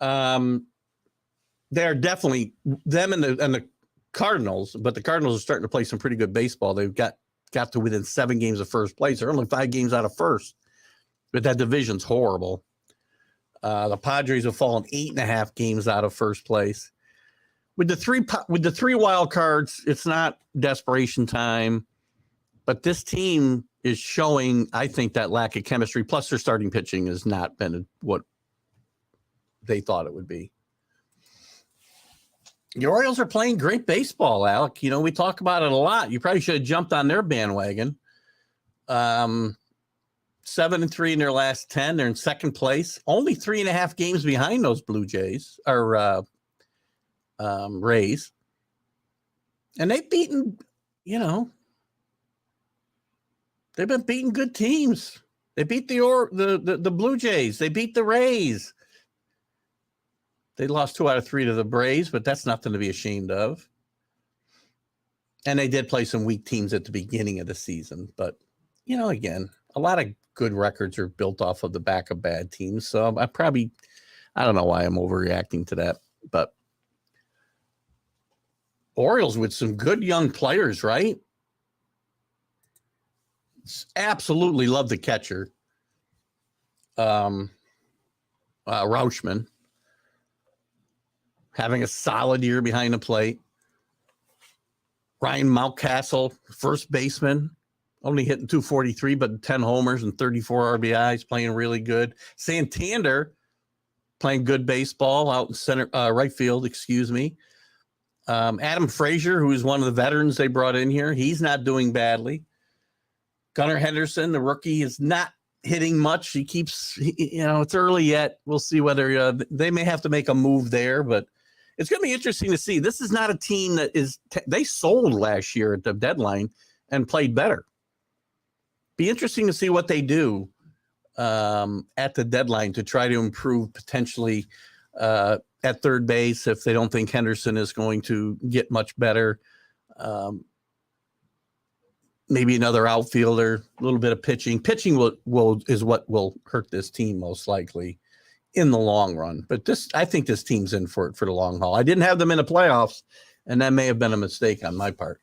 They're definitely them and the Cardinals, but the Cardinals are starting to play some pretty good baseball. They've got to within 7 games of first place. They're only 5 games out of first, but that division's horrible. The Padres have fallen 8.5 games out of first place. With the three wild cards, it's not desperation time, but this team is showing, I think, that lack of chemistry. Plus, their starting pitching has not been what they thought it would be. The Orioles are playing great baseball, Alec. You know, we talk about it a lot. You probably should have jumped on their bandwagon. 7-3 in their last 10. They're in second place. Only 3.5 games behind those Blue Jays or Rays. And they've beaten, they've been beating good teams. They beat the Blue Jays. They beat the Rays. They lost 2 out of 3 to the Braves, but that's nothing to be ashamed of. And they did play some weak teams at the beginning of the season. But, again, a lot of good records are built off of the back of bad teams. So I don't know why I'm overreacting to that. But Orioles with some good young players, right? Absolutely love the catcher. Rauschman having a solid year behind the plate. Ryan Mountcastle, first baseman, only hitting 243, but 10 homers and 34 RBIs, playing really good. Santander playing good baseball out in center, right field, excuse me. Adam Frazier, who is one of the veterans they brought in here, he's not doing badly. Gunnar Henderson, the rookie, is not hitting much. He keeps, it's early yet. We'll see whether they may have to make a move there, but it's going to be interesting to see. This is not a team that they sold last year at the deadline and played better. Be interesting to see what they do at the deadline to try to improve potentially at third base if they don't think Henderson is going to get much better. Maybe another outfielder, a little bit of pitching. Pitching is what will hurt this team most likely in the long run. But I think this team's in for the long haul. I didn't have them in the playoffs, and that may have been a mistake on my part.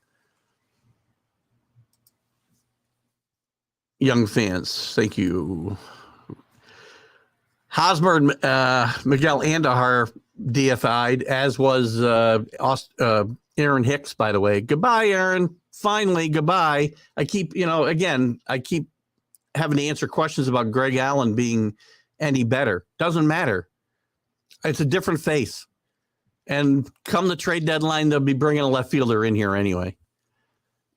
Young fans, thank you. Hosmer and Miguel Andahar DFI'd, as was Aaron Hicks, by the way. Goodbye, Aaron. Finally, goodbye. I keep having to answer questions about Greg Allen being any better. Doesn't matter. It's a different face. And come the trade deadline, they'll be bringing a left fielder in here anyway.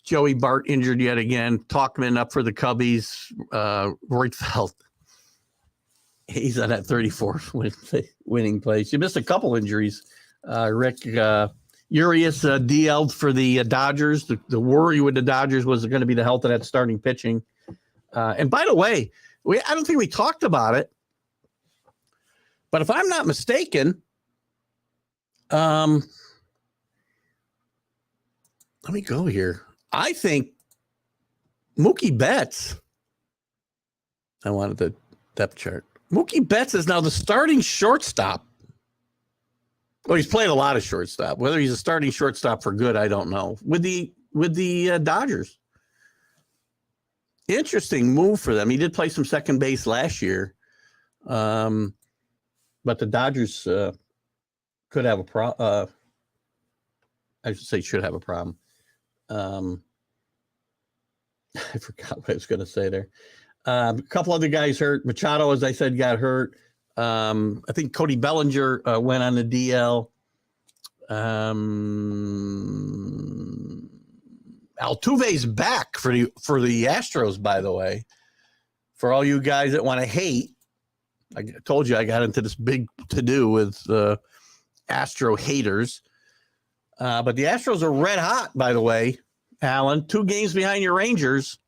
Joey Bart injured yet again. Talkman up for the Cubbies. Reutefeldt, he's on that 34th winning place. You missed a couple injuries. Rick Urias DL'd for the Dodgers. The worry with the Dodgers was going to be the health of that starting pitching. And by the way, I don't think we talked about it, but if I'm not mistaken, let me go here. I think Mookie Betts, I wanted the depth chart. Mookie Betts is now the starting shortstop. Well, he's played a lot of shortstop. Whether he's a starting shortstop for good, I don't know. With the Dodgers. Interesting move for them. He did play some second base last year. But the Dodgers could have a problem. I should say should have a problem. I forgot what I was going to say there. A couple other guys hurt. Machado, as I said, got hurt. I think Cody Bellinger went on the DL. Altuve's back for the Astros, by the way. For all you guys that want to hate, I told you I got into this big to-do with Astro haters. But the Astros are red hot, by the way, Alan. 2 games behind your Rangers.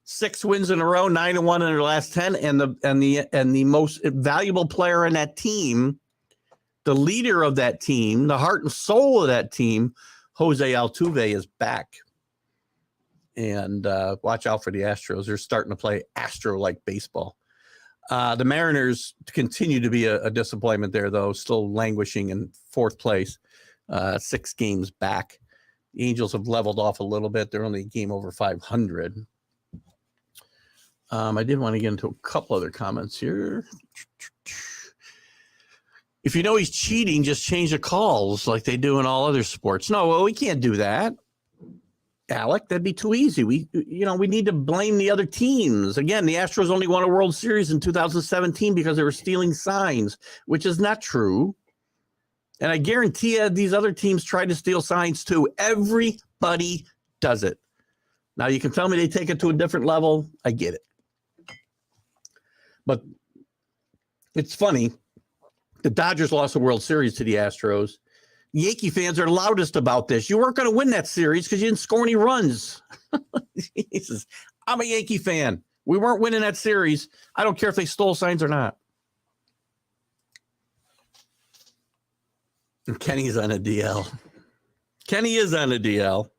6 wins in a row, 9-1 in their last 10, and the most valuable player in that team, the leader of that team, the heart and soul of that team, Jose Altuve, is back. And watch out for the Astros. They're starting to play Astro-like baseball. The Mariners continue to be a disappointment there, though, still languishing in 4th place, 6 games back. The Angels have leveled off a little bit. They're only a game over 500. I did want to get into a couple other comments here. If you know he's cheating, just change the calls like they do in all other sports. No, well, we can't do that, Alec. That'd be too easy. We need to blame the other teams. Again, the Astros only won a World Series in 2017 because they were stealing signs, which is not true. And I guarantee you these other teams tried to steal signs too. Everybody does it. Now, you can tell me they take it to a different level. I get it. But it's funny. The Dodgers lost the World Series to the Astros. Yankee fans are loudest about this. You weren't going to win that series because you didn't score any runs. Jesus. I'm a Yankee fan. We weren't winning that series. I don't care if they stole signs or not. And Kenny's on a DL. Kenny is on a DL.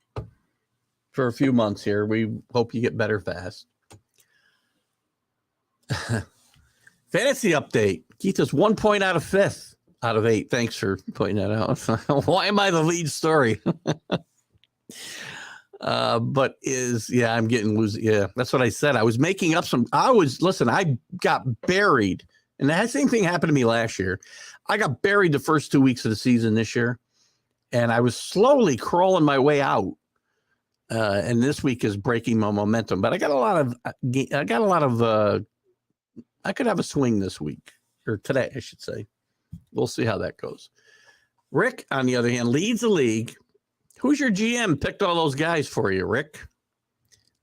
for a few months here. We hope you get better fast. Fantasy update. Keith is 1 point out of 5th out of 8. Thanks for pointing that out. Why am I the lead story? But I'm getting loose. Yeah, that's what I said. I was making up I got buried. And that same thing happened to me last year. I got buried the first 2 weeks of the season this year. And I was slowly crawling my way out. And this week is breaking my momentum. But I could have a swing this week, or today, I should say. We'll see how that goes. Rick, on the other hand, leads the league. Who's your GM? Picked all those guys for you, Rick.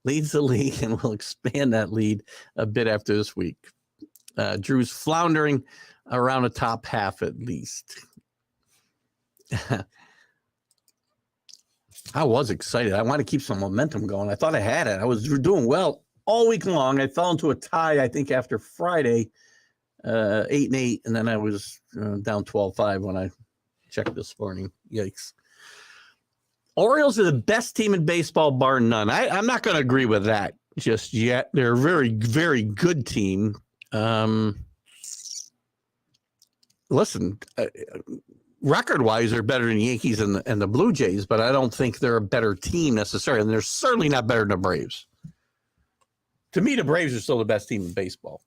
Leads the league, and we'll expand that lead a bit after this week. Drew's floundering around the top half at least. I was excited. I want to keep some momentum going. I thought I had it. I was doing well all week long. I fell into a tie, I think, after Friday, 8-8, and then I was down 12-5 when I checked this morning. Yikes. Orioles are the best team in baseball, bar none. I'm not going to agree with that just yet. They're a very, very good team. Listen, record-wise, they're better than the Yankees and the Blue Jays, but I don't think they're a better team necessarily, and they're certainly not better than the Braves. To me, the Braves are still the best team in baseball.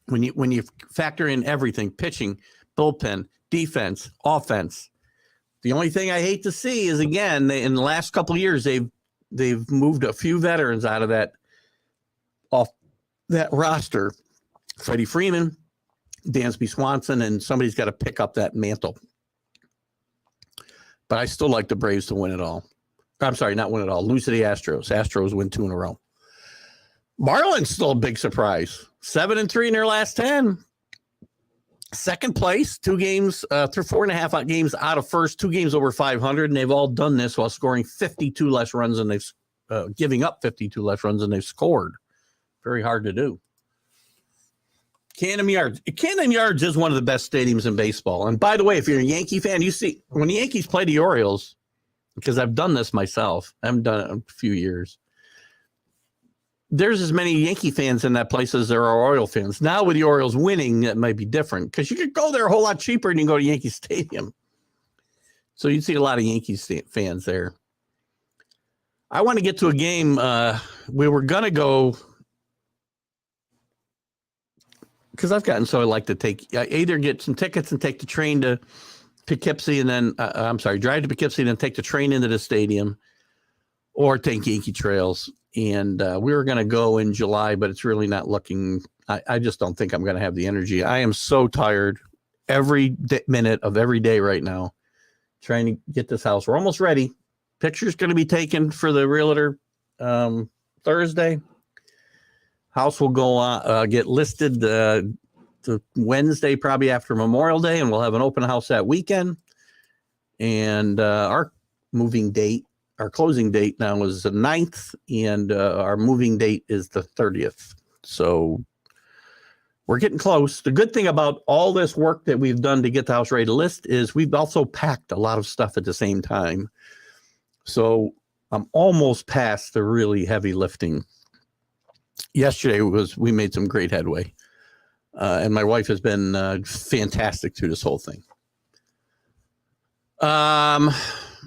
When you factor in everything, pitching, bullpen, defense, offense, the only thing I hate to see is, again, in the last couple of years, they've moved a few veterans out of off that roster. Freddie Freeman, Dansby Swanson, and somebody's got to pick up that mantle. But I still like the Braves to win it all. I'm sorry, not win it all. Lose to the Astros. Astros win 2 in a row. Marlins still a big surprise. 7-3 in their last 10. Second place, 2 games, through 4.5 games out of first, 2 games over 500, and they've all done this while scoring 52 less runs than they've giving up 52 less runs than they've scored. Very hard to do. Camden Yards is one of the best stadiums in baseball. And by the way, if you're a Yankee fan, you see when the Yankees play the Orioles, because I've done this myself. I haven't done it in a few years. There's as many Yankee fans in that place as there are Oriole fans. Now with the Orioles winning, that might be different because you could go there a whole lot cheaper than you can go to Yankee Stadium. So you'd see a lot of Yankees fans there. I want to get to a game. We were going to go because I've gotten so I like to either get some tickets and take the train to Poughkeepsie and then, drive to Poughkeepsie and then take the train into the stadium or take Yankee Trails. And we were going to go in July, but it's really not looking, I just don't think I'm going to have the energy. I am so tired every minute of every day right now, trying to get this house. We're almost ready. Picture's going to be taken for the realtor Thursday. House will go on, get listed the Wednesday, probably after Memorial Day, and we'll have an open house that weekend. And our closing date now is the 9th, and our moving date is the 30th. So we're getting close. The good thing about all this work that we've done to get the house ready to list is we've also packed a lot of stuff at the same time. So I'm almost past the really heavy lifting. Yesterday we made some great headway. And my wife has been fantastic through this whole thing.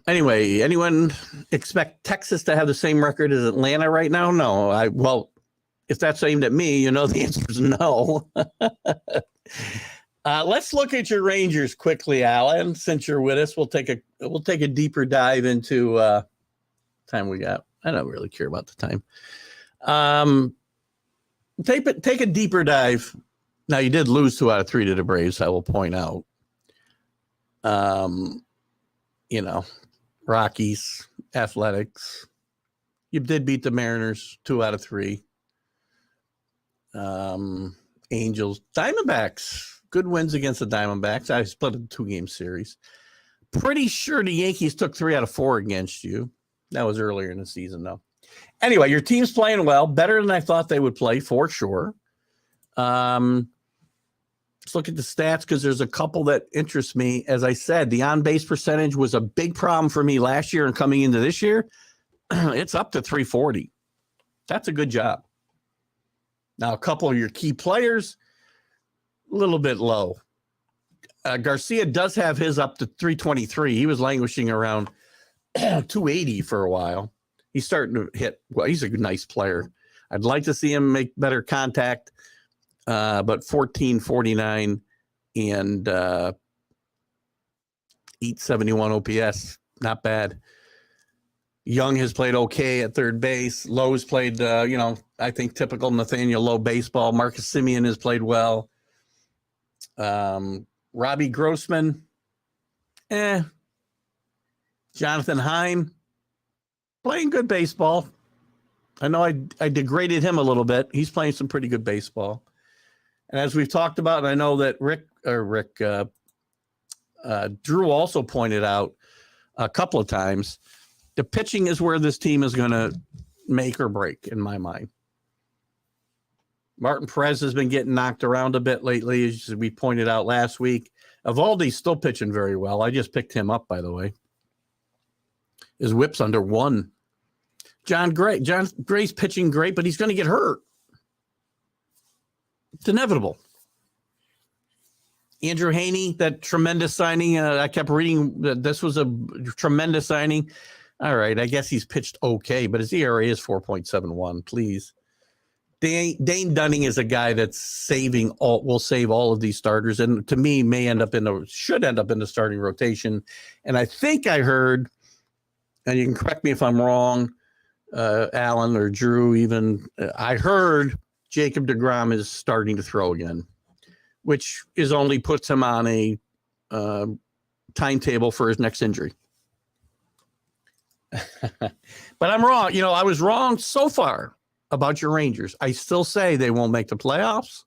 Anyway, anyone expect Texas to have the same record as Atlanta right now? No. Well, if that's aimed at me, the answer is no. Let's look at your Rangers quickly, Alan. Since you're with us, we'll take a deeper dive into time we got. I don't really care about the time. Take a deeper dive. Now, you did lose 2 out of 3 to the Braves, I will point out. Rockies, Athletics. You did beat the Mariners 2 out of 3. Angels, Diamondbacks. Good wins against the Diamondbacks. I split a 2-game series. Pretty sure the Yankees took 3 out of 4 against you. That was earlier in the season, though. Anyway, your team's playing well, better than I thought they would play, for sure. Let's look at the stats because there's a couple that interest me. As I said, the on-base percentage was a big problem for me last year and coming into this year. It's up to 340. That's a good job. Now, a couple of your key players, a little bit low. Garcia does have his up to 323. He was languishing around 280 for a while. He's starting to hit. Well, he's a nice player. I'd like to see him make better contact, but 1449 and 871 OPS, not bad. Young has played okay at third base. Lowe's played, I think typical Nathaniel Lowe baseball. Marcus Semien has played well. Robbie Grossman, Jonathan Heim, playing good baseball. I know I degraded him a little bit. He's playing some pretty good baseball. And as we've talked about, and I know that Drew also pointed out a couple of times, the pitching is where this team is going to make or break, in my mind. Martin Perez has been getting knocked around a bit lately, as we pointed out last week. Evaldi's still pitching very well. I just picked him up, by the way. His whip's under 1. John Gray's pitching great, but he's going to get hurt. It's inevitable. Andrew Haney, that tremendous signing. I kept reading that this was a tremendous signing. All right, I guess he's pitched okay, but his ERA is 4.71. Please. Dane Dunning is a guy that's will save all of these starters, and to me, should end up in the starting rotation. And I think I heard, and you can correct me if I'm wrong, Alan or Drew, even I heard Jacob deGrom is starting to throw again, which only puts him on a timetable for his next injury. But I'm wrong. I was wrong so far about your Rangers. I still say they won't make the playoffs.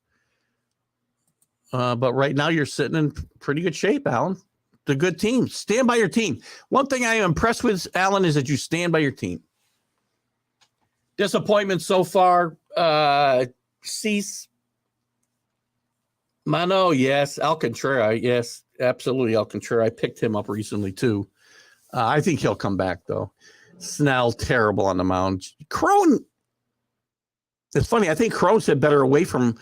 But right now you're sitting in pretty good shape, Alan. The good team. Stand by your team. One thing I am impressed with, Alan, is that you stand by your team. Disappointment so far. Cease. Mano, yes. Alcantara, yes. Absolutely, Alcantara. I picked him up recently, too. I think he'll come back, though. Snell, terrible on the mound. Crone, it's funny. I think Crone said better away from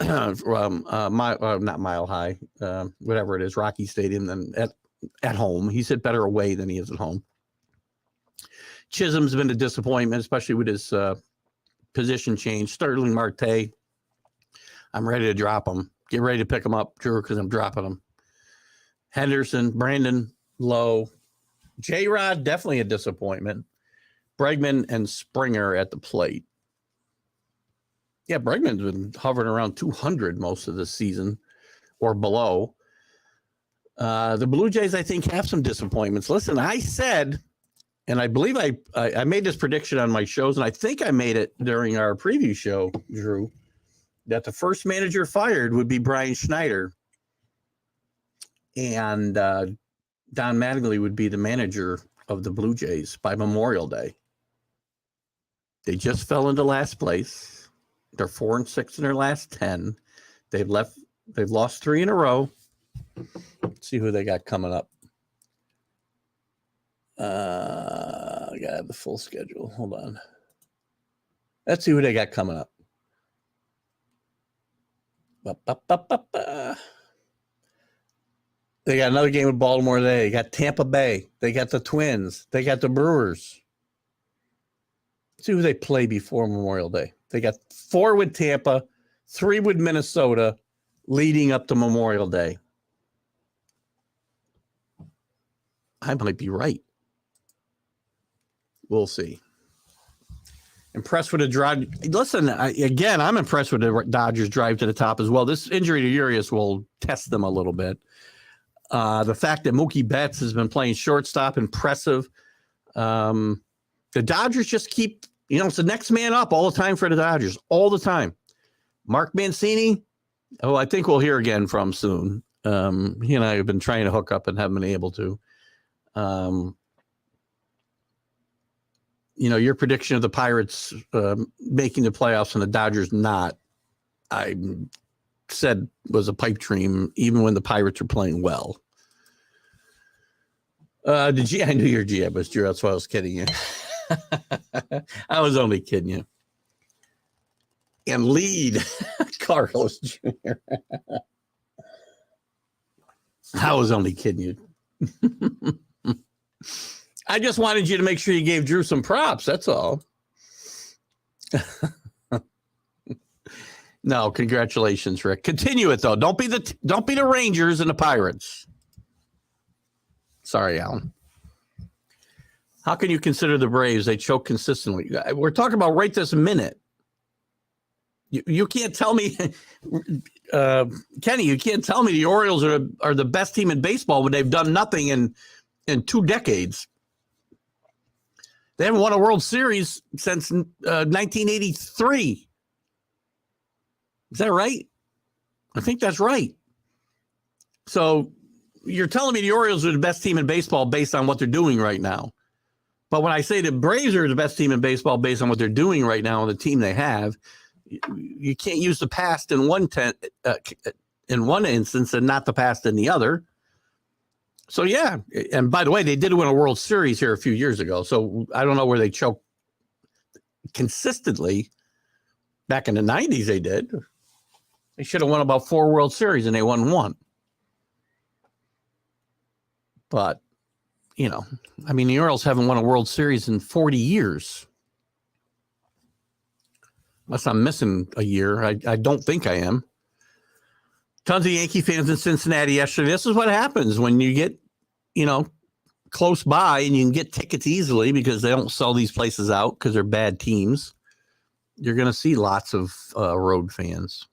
not Mile High, whatever it is, Rocky Stadium, than at home. He said better away than he is at home. Chisholm's been a disappointment, especially with his position change. Sterling Marte, I'm ready to drop him. Get ready to pick him up, Drew, because I'm dropping him. Henderson, Brandon Lowe. J-Rod, definitely a disappointment. Bregman and Springer at the plate. Yeah, Bregman's been hovering around 200 most of the season or below. The Blue Jays, I think, have some disappointments. Listen, I said, and I believe I made this prediction on my shows, and I think I made it during our preview show, Drew, that the first manager fired would be Brian Schneider. And Don Mattingly would be the manager of the Blue Jays by Memorial Day. They just fell into last place. They're 4-6 in their last 10. They've lost 3 in a row. Let's see who they got coming up. I gotta have the full schedule. Hold on. Let's see who they got coming up. They got another game with Baltimore today. They got Tampa Bay. They got the Twins. They got the Brewers. Let's see who they play before Memorial Day. They got 4 with Tampa, 3 with Minnesota, leading up to Memorial Day. I might be right. We'll see. Impressed with the drive. Listen, I'm impressed with the Dodgers' drive to the top as well. This injury to Urias will test them a little bit. The fact that Mookie Betts has been playing shortstop, impressive. The Dodgers just keep, it's the next man up all the time for the Dodgers, all the time. Mark Mancini, I think we'll hear again from soon. He and I have been trying to hook up and haven't been able to. Your prediction of the Pirates making the playoffs and the Dodgers not, I'm said was a pipe dream, even when the Pirates were playing well. I knew your GM was Drew. That's why I was kidding you. I was only kidding you. And lead Carlos Jr. I was only kidding you. I just wanted you to make sure you gave Drew some props. That's all. No, congratulations, Rick. Continue it though. Don't be the Rangers and the Pirates. Sorry, Alan. How can you consider the Braves? They choke consistently. We're talking about right this minute. You can't tell me, Kenny. You can't tell me the Orioles are the best team in baseball when they've done nothing in 2 decades. They haven't won a World Series since 1983. Is that right? I think that's right. So you're telling me the Orioles are the best team in baseball based on what they're doing right now. But when I say the Braves are the best team in baseball based on what they're doing right now and the team they have, you can't use the past in one instance and not the past in the other. So, yeah. And by the way, they did win a World Series here a few years ago. So I don't know where they choked consistently. Back in the 90s, they did. They should have won about 4 World Series and they won 1. But, you know, I mean, the Orioles haven't won a World Series in 40 years. Unless I'm missing a year. I don't think I am. Tons of Yankee fans in Cincinnati yesterday. This is what happens when you get, you know, close by and you can get tickets easily because they don't sell these places out because they're bad teams. You're going to see lots of road fans.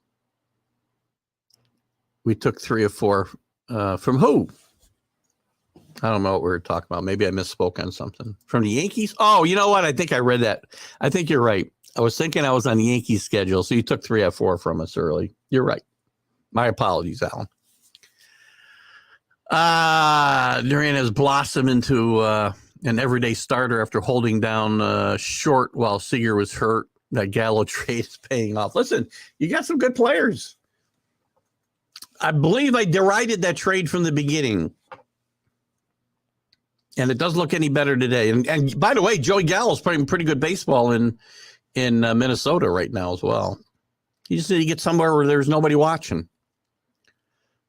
We took 3 or 4 from who? I don't know what we were talking about. Maybe I misspoke on something. From the Yankees? Oh, you know what? I think I read that. I think you're right. I was thinking I was on the Yankees schedule, so you took 3 or 4 from us early. You're right. My apologies, Alan. Duran has blossomed into an everyday starter after holding down short while Seager was hurt. That Gallo trade is paying off. Listen, you got some good players. I believe I derided that trade from the beginning. And it doesn't look any better today. And by the way, Joey Gallo's playing pretty good baseball in Minnesota right now as well. You just need to get somewhere where there's nobody watching.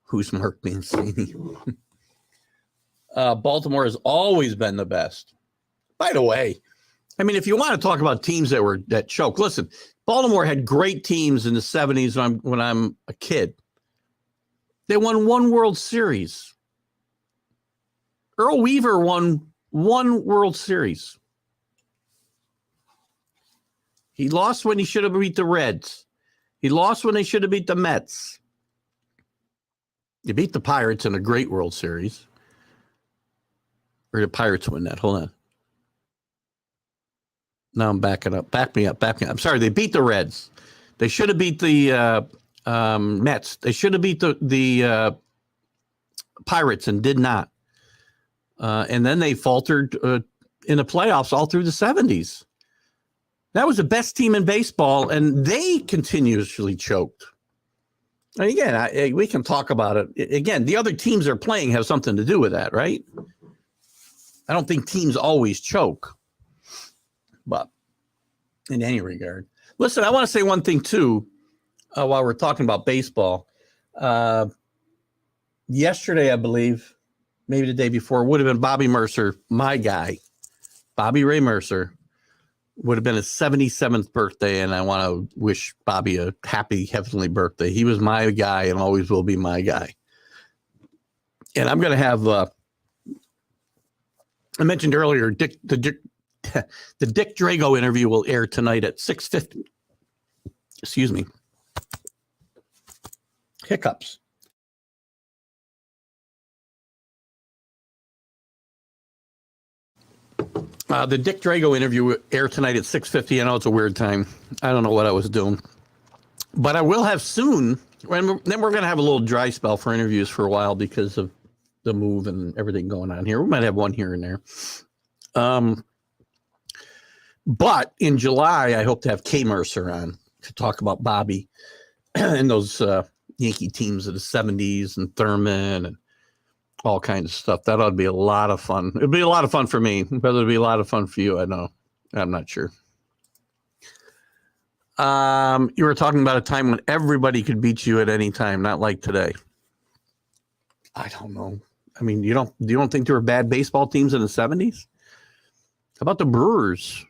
Who's Mark Mancini? Baltimore has always been the best. By the way, I mean, if you want to talk about teams that choke, listen, Baltimore had great teams in the 70s when I'm a kid. They won 1 World Series. Earl Weaver won 1 World Series. He lost when he should have beat the Reds. He lost when they should have beat the Mets. You beat the Pirates in a great World Series. Or did the Pirates win that? Hold on. Now I'm backing up. Back me up. I'm sorry. They beat the Reds. They should have beat the Mets. They should have beat the Pirates and did not. And then they faltered in the playoffs all through the 70s. That was the best team in baseball, and they continuously choked. And again, we can talk about it. Again, the other teams they're playing have something to do with that, right? I don't think teams always choke. But in any regard. Listen, I want to say one thing, too, while we're talking about baseball. Yesterday, I believe, maybe the day before, would have been Bobby Mercer, my guy. Bobby Ray Mercer would have been his 77th birthday, and I want to wish Bobby a happy heavenly birthday. He was my guy and always will be my guy. And I'm going to have, I mentioned earlier, the Dick Drago interview will air tonight at 6:50. Excuse me. Hiccups. The Dick Drago interview will air tonight at 6:50. I know it's a weird time. I don't know what I was doing. But I will have soon. And then we're going to have a little dry spell for interviews for a while because of the move and everything going on here. We might have one here and there. But in July, I hope to have Kay Mercer on to talk about Bobby and those Yankee teams of the 70s and Thurman and all kinds of stuff. That ought to be a lot of fun. It'd be a lot of fun for me. Whether it'd be a lot of fun for you, I know. I'm not sure. You were talking about a time when everybody could beat you at any time, not like today. I don't know. I mean, you don't think there were bad baseball teams in the 70s? How about the Brewers?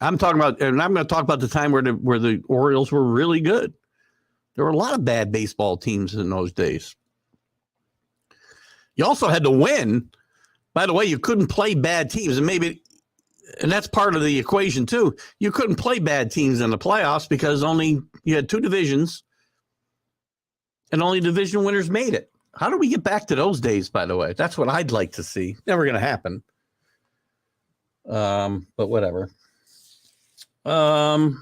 I'm talking about, and I'm going to talk about the time where the Orioles were really good. There were a lot of bad baseball teams in those days. You also had to win. By the way, you couldn't play bad teams, and that's part of the equation too. You couldn't play bad teams in the playoffs because you had two divisions, and only division winners made it. How do we get back to those days? By the way, that's what I'd like to see. Never going to happen. But whatever. What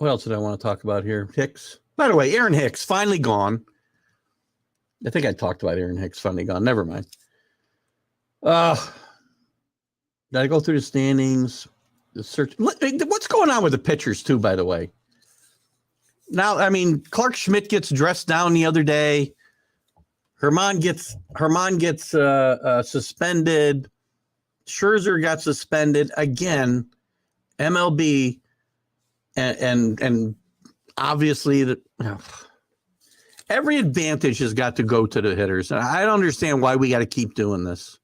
else did I want to talk about here? Hicks. By the way, Aaron Hicks finally gone. I think I talked about Aaron Hicks finally gone. Never mind. Did I go through the standings? The search. What's going on with the pitchers too? By the way. Now, I mean, Clark Schmidt gets dressed down the other day. Herman gets suspended. Scherzer got suspended again. MLB and obviously every advantage has got to go to the hitters. And I don't understand why we got to keep doing this.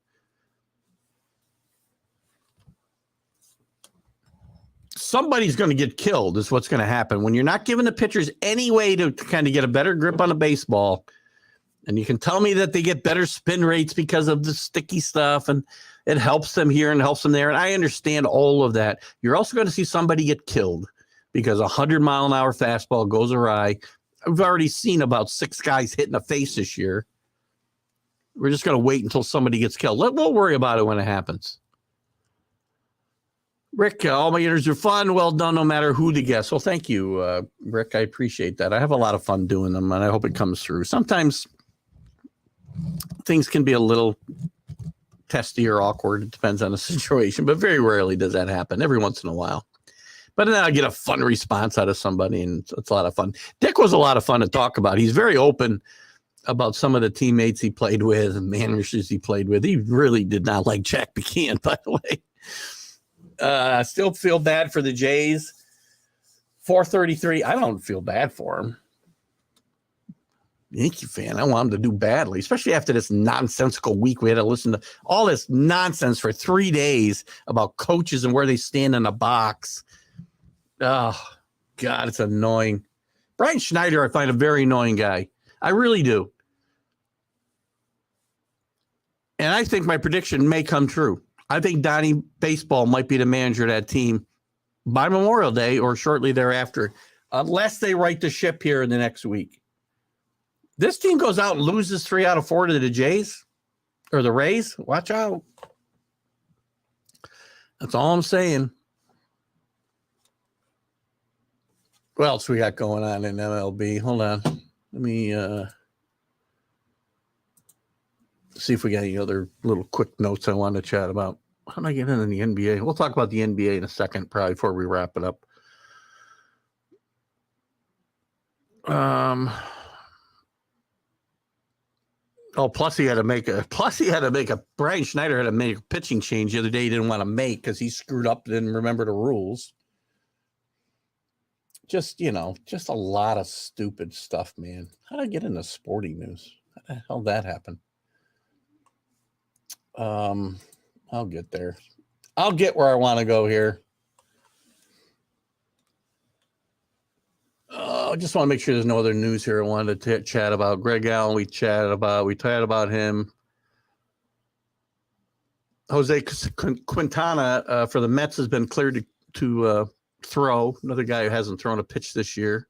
Somebody's going to get killed is what's going to happen when you're not giving the pitchers any way to kind of get a better grip on the baseball. And you can tell me that they get better spin rates because of the sticky stuff and it helps them here and helps them there. And I understand all of that. You're also going to see somebody get killed because 100-mile-an-hour fastball goes awry. I've already seen about 6 guys hit in the face this year. We're just going to wait until somebody gets killed. We'll worry about it when it happens. Rick, all my interviews are fun. Well done, no matter who the guest. Well, thank you, Rick. I appreciate that. I have a lot of fun doing them, and I hope it comes through. Sometimes things can be a little testy or awkward. It depends on the situation, but very rarely does that happen. Every once in a while. But then I get a fun response out of somebody, and it's a lot of fun. Dick was a lot of fun to talk about. He's very open about some of the teammates he played with and managers he played with. He really did not like Jack McKeon, by the way. Still feel bad for the Jays. 433. I don't feel bad for him. Yankee fan. I want him to do badly, especially after this nonsensical week. We had to listen to all this nonsense for 3 days about coaches and where they stand in the box. Oh, God, it's annoying. Brian Schneider, I find a very annoying guy. I really do. And I think my prediction may come true. I think Donnie Baseball might be the manager of that team by Memorial Day or shortly thereafter, unless they right the ship here in the next week. This team goes out and loses 3 out of 4 to the Jays or the Rays. Watch out. That's all I'm saying. What else we got going on in MLB? Hold on. Let me see if we got any other little quick notes I want to chat about. How do I get into the NBA? We'll talk about the NBA in a second, probably before we wrap it up. Plus he had to make a Brian Schneider had to make a pitching change the other day he didn't want to make because he screwed up, didn't remember the rules. Just a lot of stupid stuff, man. How did I get into sporting news? How the hell did that happen? I'll get there. I'll get where I want to go here. I just want to make sure there's no other news here I wanted to chat about. Greg Allen, we chatted about him. Jose Quintana for the Mets has been cleared to throw. Another guy who hasn't thrown a pitch this year.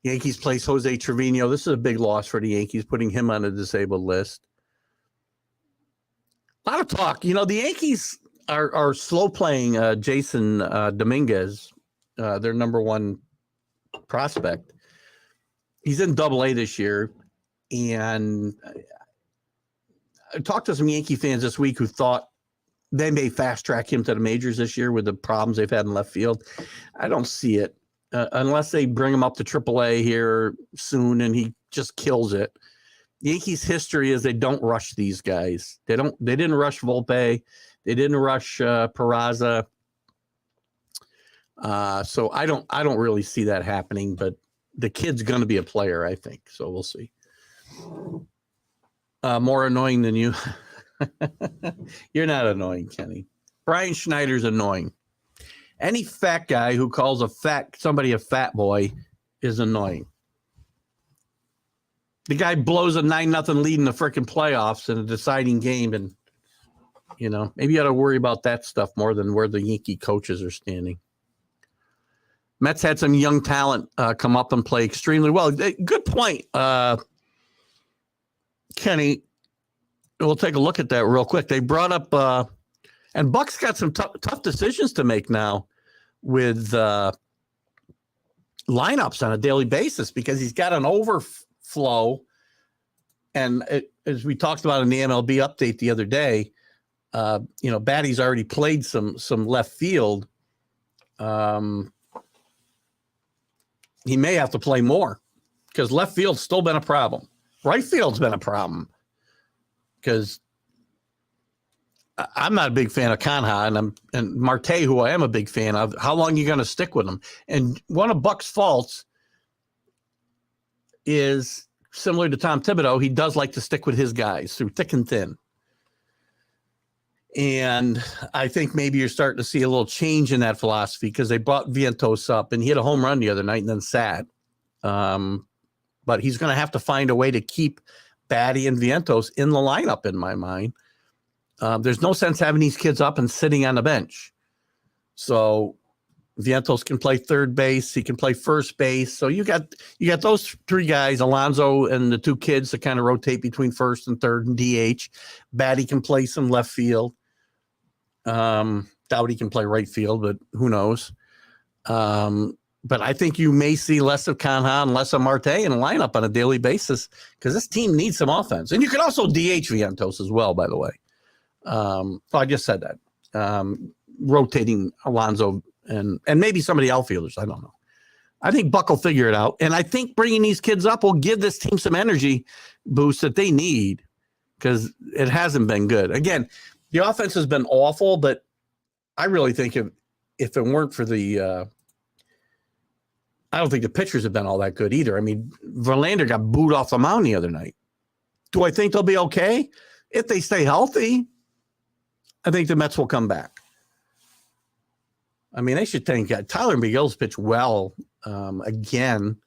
Yankees place Jose Trevino. This is a big loss for the Yankees, putting him on a disabled list. A lot of talk. The Yankees are slow playing Jason Dominguez, their number one prospect. He's in Double-A this year, and I talked to some Yankee fans this week who thought they may fast track him to the majors this year with the problems they've had in left field. I don't see it. unless they bring him up to AAA here soon and he just kills it. Yankees history is they don't rush these guys. They didn't rush Volpe. They didn't rush Peraza. So I don't really see that happening, but the kid's going to be a player, I think. So we'll see. More annoying than you. You're not annoying, Kenny. Brian Schneider's annoying. Any fat guy who calls somebody a fat boy is annoying. The guy blows a 9-0 lead in the freaking playoffs in a deciding game, and maybe you ought to worry about that stuff more than where the Yankee coaches are standing. Mets had some young talent come up and play extremely well. Good point, Kenny. We'll take a look at that real quick. They brought up, and Buck's got some tough decisions to make now with lineups on a daily basis because he's got an overflow. And as we talked about in the MLB update the other day, Batty's already played some left field. He may have to play more because left field's still been a problem. Right field's been a problem because I'm not a big fan of Canha and Marte, who I am a big fan of. How long are you going to stick with him? And one of Buck's faults is similar to Tom Thibodeau. He does like to stick with his guys through thick and thin. And I think maybe you're starting to see a little change in that philosophy because they brought Vientos up and he hit a home run the other night and then sat. But he's going to have to find a way to keep Batty and Vientos in the lineup, in my mind. There's no sense having these kids up and sitting on the bench. So Vientos can play third base. He can play first base. So you got those three guys, Alonso and the two kids that kind of rotate between first and third and DH. Batty can play some left field. Doubt he can play right field, but who knows? But I think you may see less of Canha and less of Marte in a lineup on a daily basis because this team needs some offense. And you can also DH Vientos as well, by the way. I just said that. Rotating Alonso and maybe some of the outfielders. I don't know. I think Buck will figure it out. And I think bringing these kids up will give this team some energy boost that they need because it hasn't been good. Again, the offense has been awful, but I really think if it weren't for I don't think the pitchers have been all that good either. I mean, Verlander got booed off the mound the other night. Do I think they'll be okay? If they stay healthy, I think the Mets will come back. I mean, they should think Tyler Miguel's pitched well again.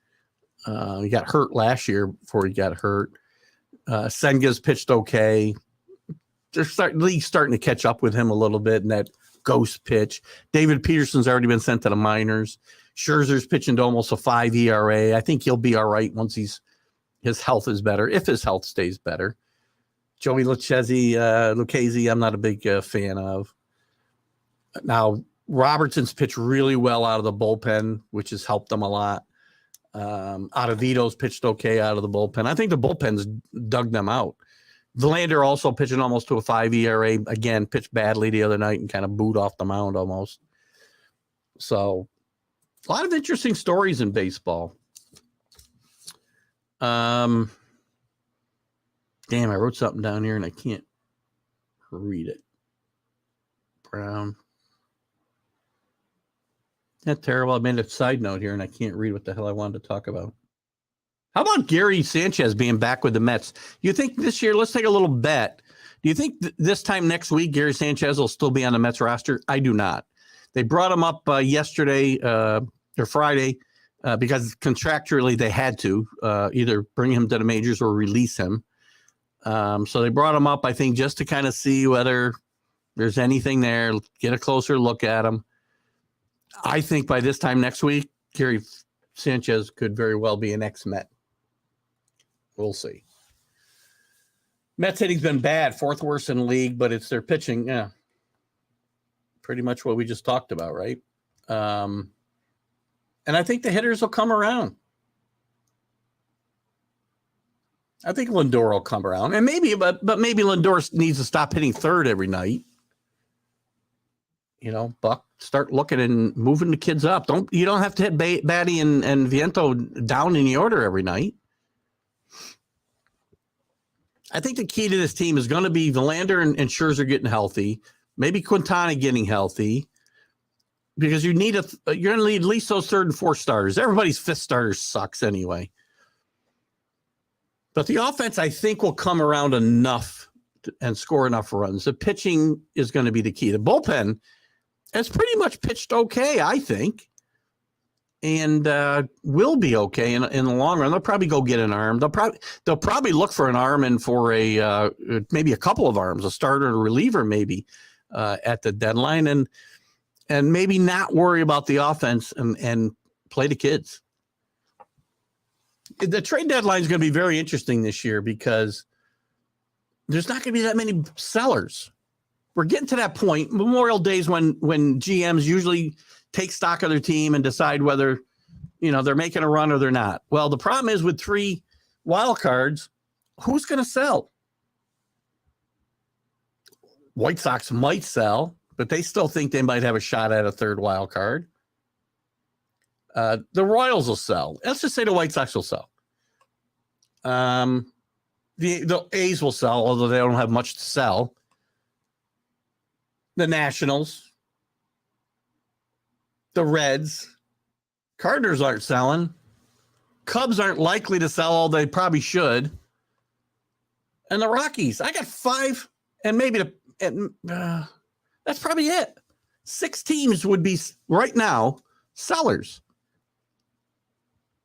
He got hurt last year before he got hurt. Senga's pitched okay. The league's starting to catch up with him a little bit in that ghost pitch. David Peterson's already been sent to the minors. Scherzer's pitching to almost a 5 ERA. I think he'll be all right once his health is better, if his health stays better. Joey Lucchesi, I'm not a big fan of. Now, Robertson's pitched really well out of the bullpen, which has helped them a lot. Ottavito's pitched okay out of the bullpen. I think the bullpen's dug them out. Verlander also pitching almost to a 5 ERA. Again, pitched badly the other night and kind of booed off the mound almost. So, a lot of interesting stories in baseball. Damn, I wrote something down here and I can't read it. Brown. That's terrible. I made a side note here and I can't read what the hell I wanted to talk about. How about Gary Sanchez being back with the Mets? You think this year, let's take a little bet. Do you think this time next week, Gary Sanchez will still be on the Mets roster? I do not. They brought him up yesterday or Friday because contractually they had to either bring him to the majors or release him. So they brought him up, I think, just to kind of see whether there's anything there, get a closer look at him. I think by this time next week, Gary Sanchez could very well be an ex-Met. We'll see. Mets hitting's been bad, fourth worst in the league, but it's their pitching. Yeah, pretty much what we just talked about, right? And I think the hitters will come around. I think Lindor will come around, and maybe, but maybe Lindor needs to stop hitting third every night. Buck, start looking and moving the kids up. You don't have to hit Batty and Viento down in the order every night. I think the key to this team is going to be Verlander and Scherzer getting healthy, maybe Quintana getting healthy, because you're going to need at least those third and fourth starters. Everybody's fifth starter sucks anyway. But the offense, I think, will come around enough and score enough runs. The pitching is going to be the key. The bullpen has pretty much pitched okay, I think, and will be okay in the long run. They'll probably go get an arm. They'll probably look for an arm and for maybe a couple of arms, a starter and a reliever maybe at the deadline, and maybe not worry about the offense and play the kids. The trade deadline is going to be very interesting this year because there's not going to be that many sellers. We're getting to that point. Memorial Days when GMs usually take stock of their team and decide whether, they're making a run or they're not. Well, the problem is with 3 wild cards, who's going to sell? White Sox might sell, but they still think they might have a shot at a 3rd wild card. The Royals will sell. Let's just say the White Sox will sell. The A's will sell, although they don't have much to sell. The Nationals, the Reds, Cardinals aren't selling. Cubs aren't likely to sell, although they probably should. And the Rockies, I got 5, and maybe that's probably it. 6 teams would be right now sellers.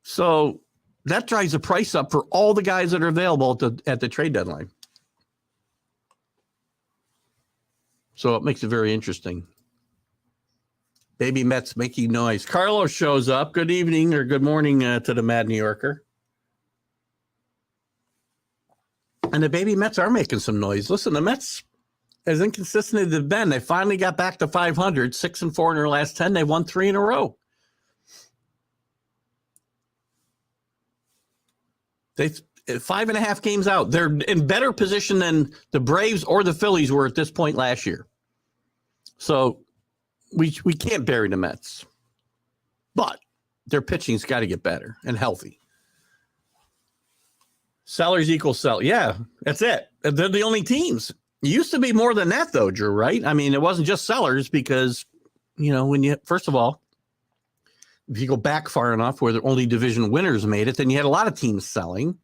So that drives the price up for all the guys that are available at the trade deadline. So it makes it very interesting. Baby Mets making noise. Carlos shows up. Good evening or good morning to the Mad New Yorker. And the Baby Mets are making some noise. Listen, the Mets, as inconsistent as they've been, they finally got back to 500, 6-4 in their last 10. They won 3 in a row. They 5.5 games out. They're in better position than the Braves or the Phillies were at this point last year. So we can't bury the Mets. But their pitching's got to get better and healthy. Sellers equal sell. Yeah, that's it. They're the only teams. It used to be more than that, though, Drew, right? I mean, it wasn't just sellers because, first of all, if you go back far enough where the only division winners made it, then you had a lot of teams selling.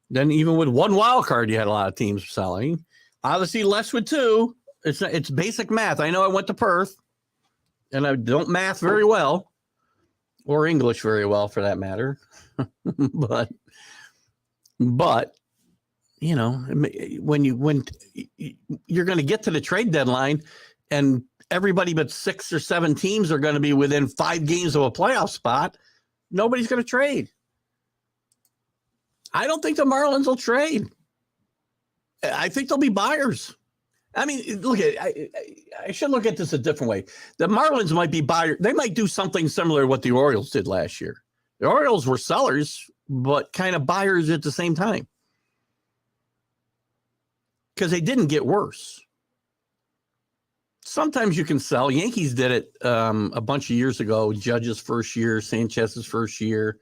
Then even with 1 wild card, you had a lot of teams selling. Obviously, less with 2. It's basic math. I know I went to Perth, and I don't math very well, or English very well for that matter. but when you're going to get to the trade deadline, and everybody but 6 or 7 teams are going to be within 5 games of a playoff spot, nobody's going to trade. I don't think the Marlins will trade. I think they'll be buyers. I mean, look at I should look at this a different way. The Marlins might be buyers. They might do something similar to what the Orioles did last year. The Orioles were sellers, but kind of buyers at the same time because they didn't get worse. Sometimes you can sell. Yankees did it a bunch of years ago. Judge's first year, Sanchez's first year,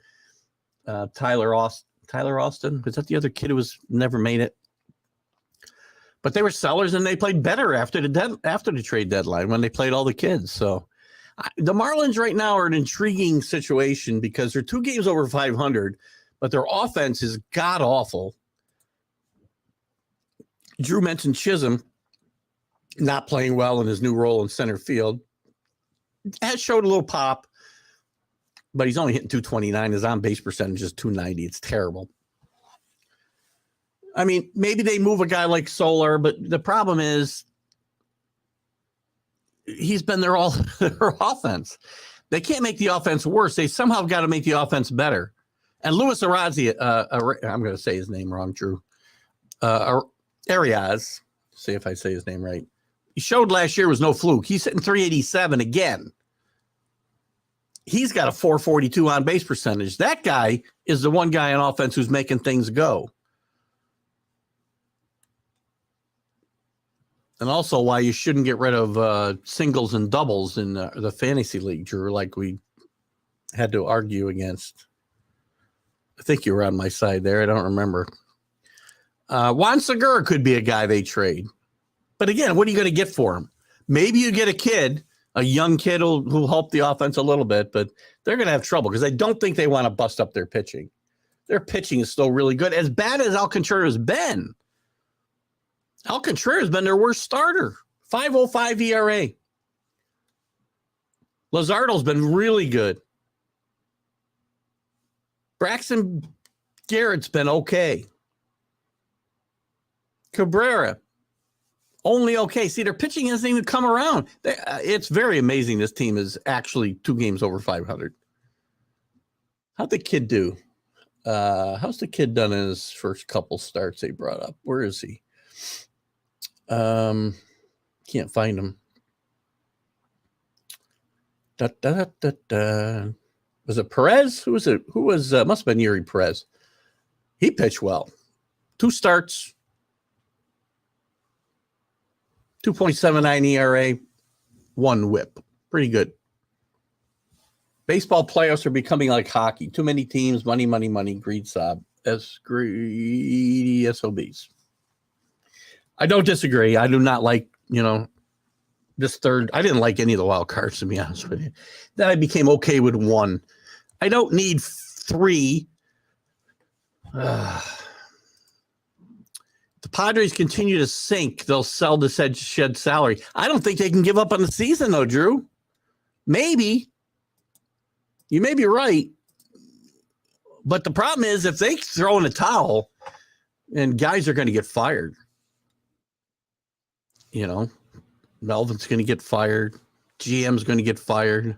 Tyler Austin. Was that the other kid who never made it? But they were sellers, and they played better after the trade deadline when they played all the kids. So the Marlins right now are an intriguing situation because they're 2 games over 500, but their offense is god-awful. Drew mentioned Chisholm not playing well in his new role in center field. Has showed a little pop, but he's only hitting 229. His on-base percentage is 290. It's terrible. I mean, maybe they move a guy like Solar, but the problem is he's been their offense. They can't make the offense worse. They somehow got to make the offense better. And Luis Arazi, I'm going to say his name wrong, Drew. Arias, see if I say his name right. He showed last year was no fluke. He's hitting 387 again. He's got a 442 on base percentage. That guy is the one guy on offense who's making things go. And also why you shouldn't get rid of singles and doubles in the fantasy league, Drew, like we had to argue against. I think you were on my side there. I don't remember. Juan Segura could be a guy they trade. But again, what are you going to get for him? Maybe you get a young kid who'll help the offense a little bit, but they're going to have trouble because I don't think they want to bust up their pitching. Their pitching is still really good. As bad as Alcantara has been, Alcantara has been their worst starter. 5.05 ERA. Luzardo's been really good. Braxton Garrett's been okay. Cabrera, only okay. See, their pitching hasn't even come around. It's very amazing this team is actually 2 games over 500. How'd the kid do? How's the kid done in his first couple starts they brought up? Where is he? Can't find him. Was it Perez? Who was it? Who was must have been Yuri Perez. He pitched well. 2 starts, 2.79 ERA, 1 whip. Pretty good. Baseball playoffs are becoming like hockey. Too many teams, money, greed sob. Greedy SOBs. I don't disagree. I do not like, this third. I didn't like any of the wild cards, to be honest with you. Then I became okay with 1. I don't need 3. The Padres continue to sink. They'll sell the shed salary. I don't think they can give up on the season, though, Drew. Maybe. You may be right. But the problem is if they throw in a towel, and guys are going to get fired. Melvin's going to get fired. GM's going to get fired.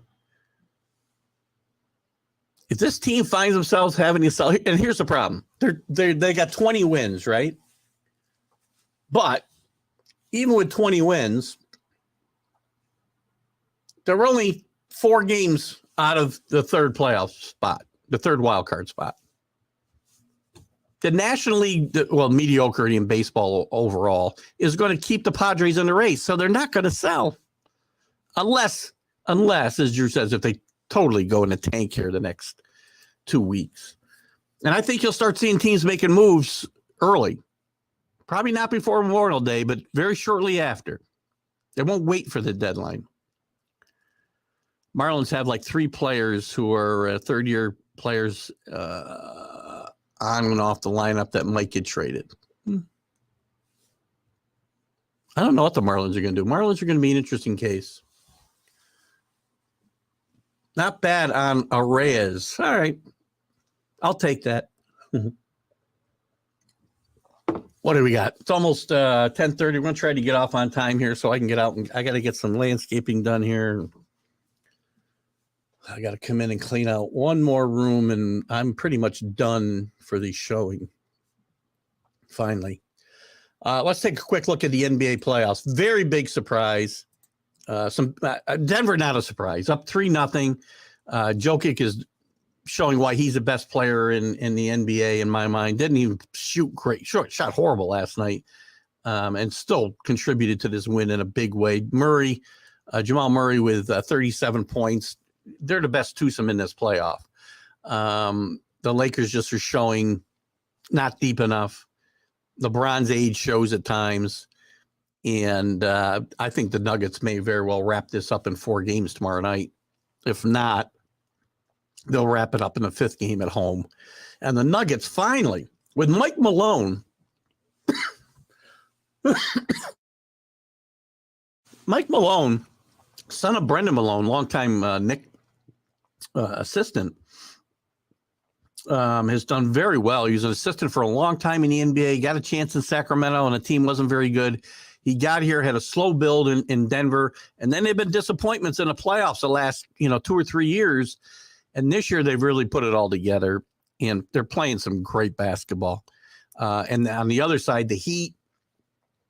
If this team finds themselves having to sell, and here's the problem. They got 20 wins, right? But even with 20 wins, they're only 4 games out of the third playoff spot, the third wild card spot. The National League, mediocrity in baseball overall, is going to keep the Padres in the race. So they're not going to sell unless, as Drew says, if they totally go in a tank here the next 2 weeks. And I think you'll start seeing teams making moves early. Probably not before Memorial Day, but very shortly after. They won't wait for the deadline. Marlins have like 3 players who are third-year players on and off the lineup that might get traded. I don't know what the Marlins are going to do. Marlins are going to be an interesting case. Not bad on Arraez. All right. I'll take that. What do we got? It's almost 10:30. We're going to try to get off on time here so I can get out. And I got to get some landscaping done here. I got to come in and clean out one more room, and I'm pretty much done for the showing. Finally. Let's take a quick look at the NBA playoffs. Very big surprise. Denver, not a surprise. Up 3-0. Jokic is showing why he's the best player in the NBA in my mind. Didn't even shoot great. Shot horrible last night, and still contributed to this win in a big way. Jamal Murray with 37 points. They're the best twosome in this playoff. The Lakers just are showing not deep enough. LeBron's age shows at times. And I think the Nuggets may very well wrap this up in 4 games tomorrow night. If not, they'll wrap it up in the 5th game at home. And the Nuggets finally, with Mike Malone, son of Brendan Malone, longtime Nick assistant, has done very well. He was an assistant for a long time in the NBA, got a chance in Sacramento, and the team wasn't very good. He got here, had a slow build in Denver, and then they've been disappointments in the playoffs the last 2 or 3 years. And this year they've really put it all together, and they're playing some great basketball. And on the other side, the Heat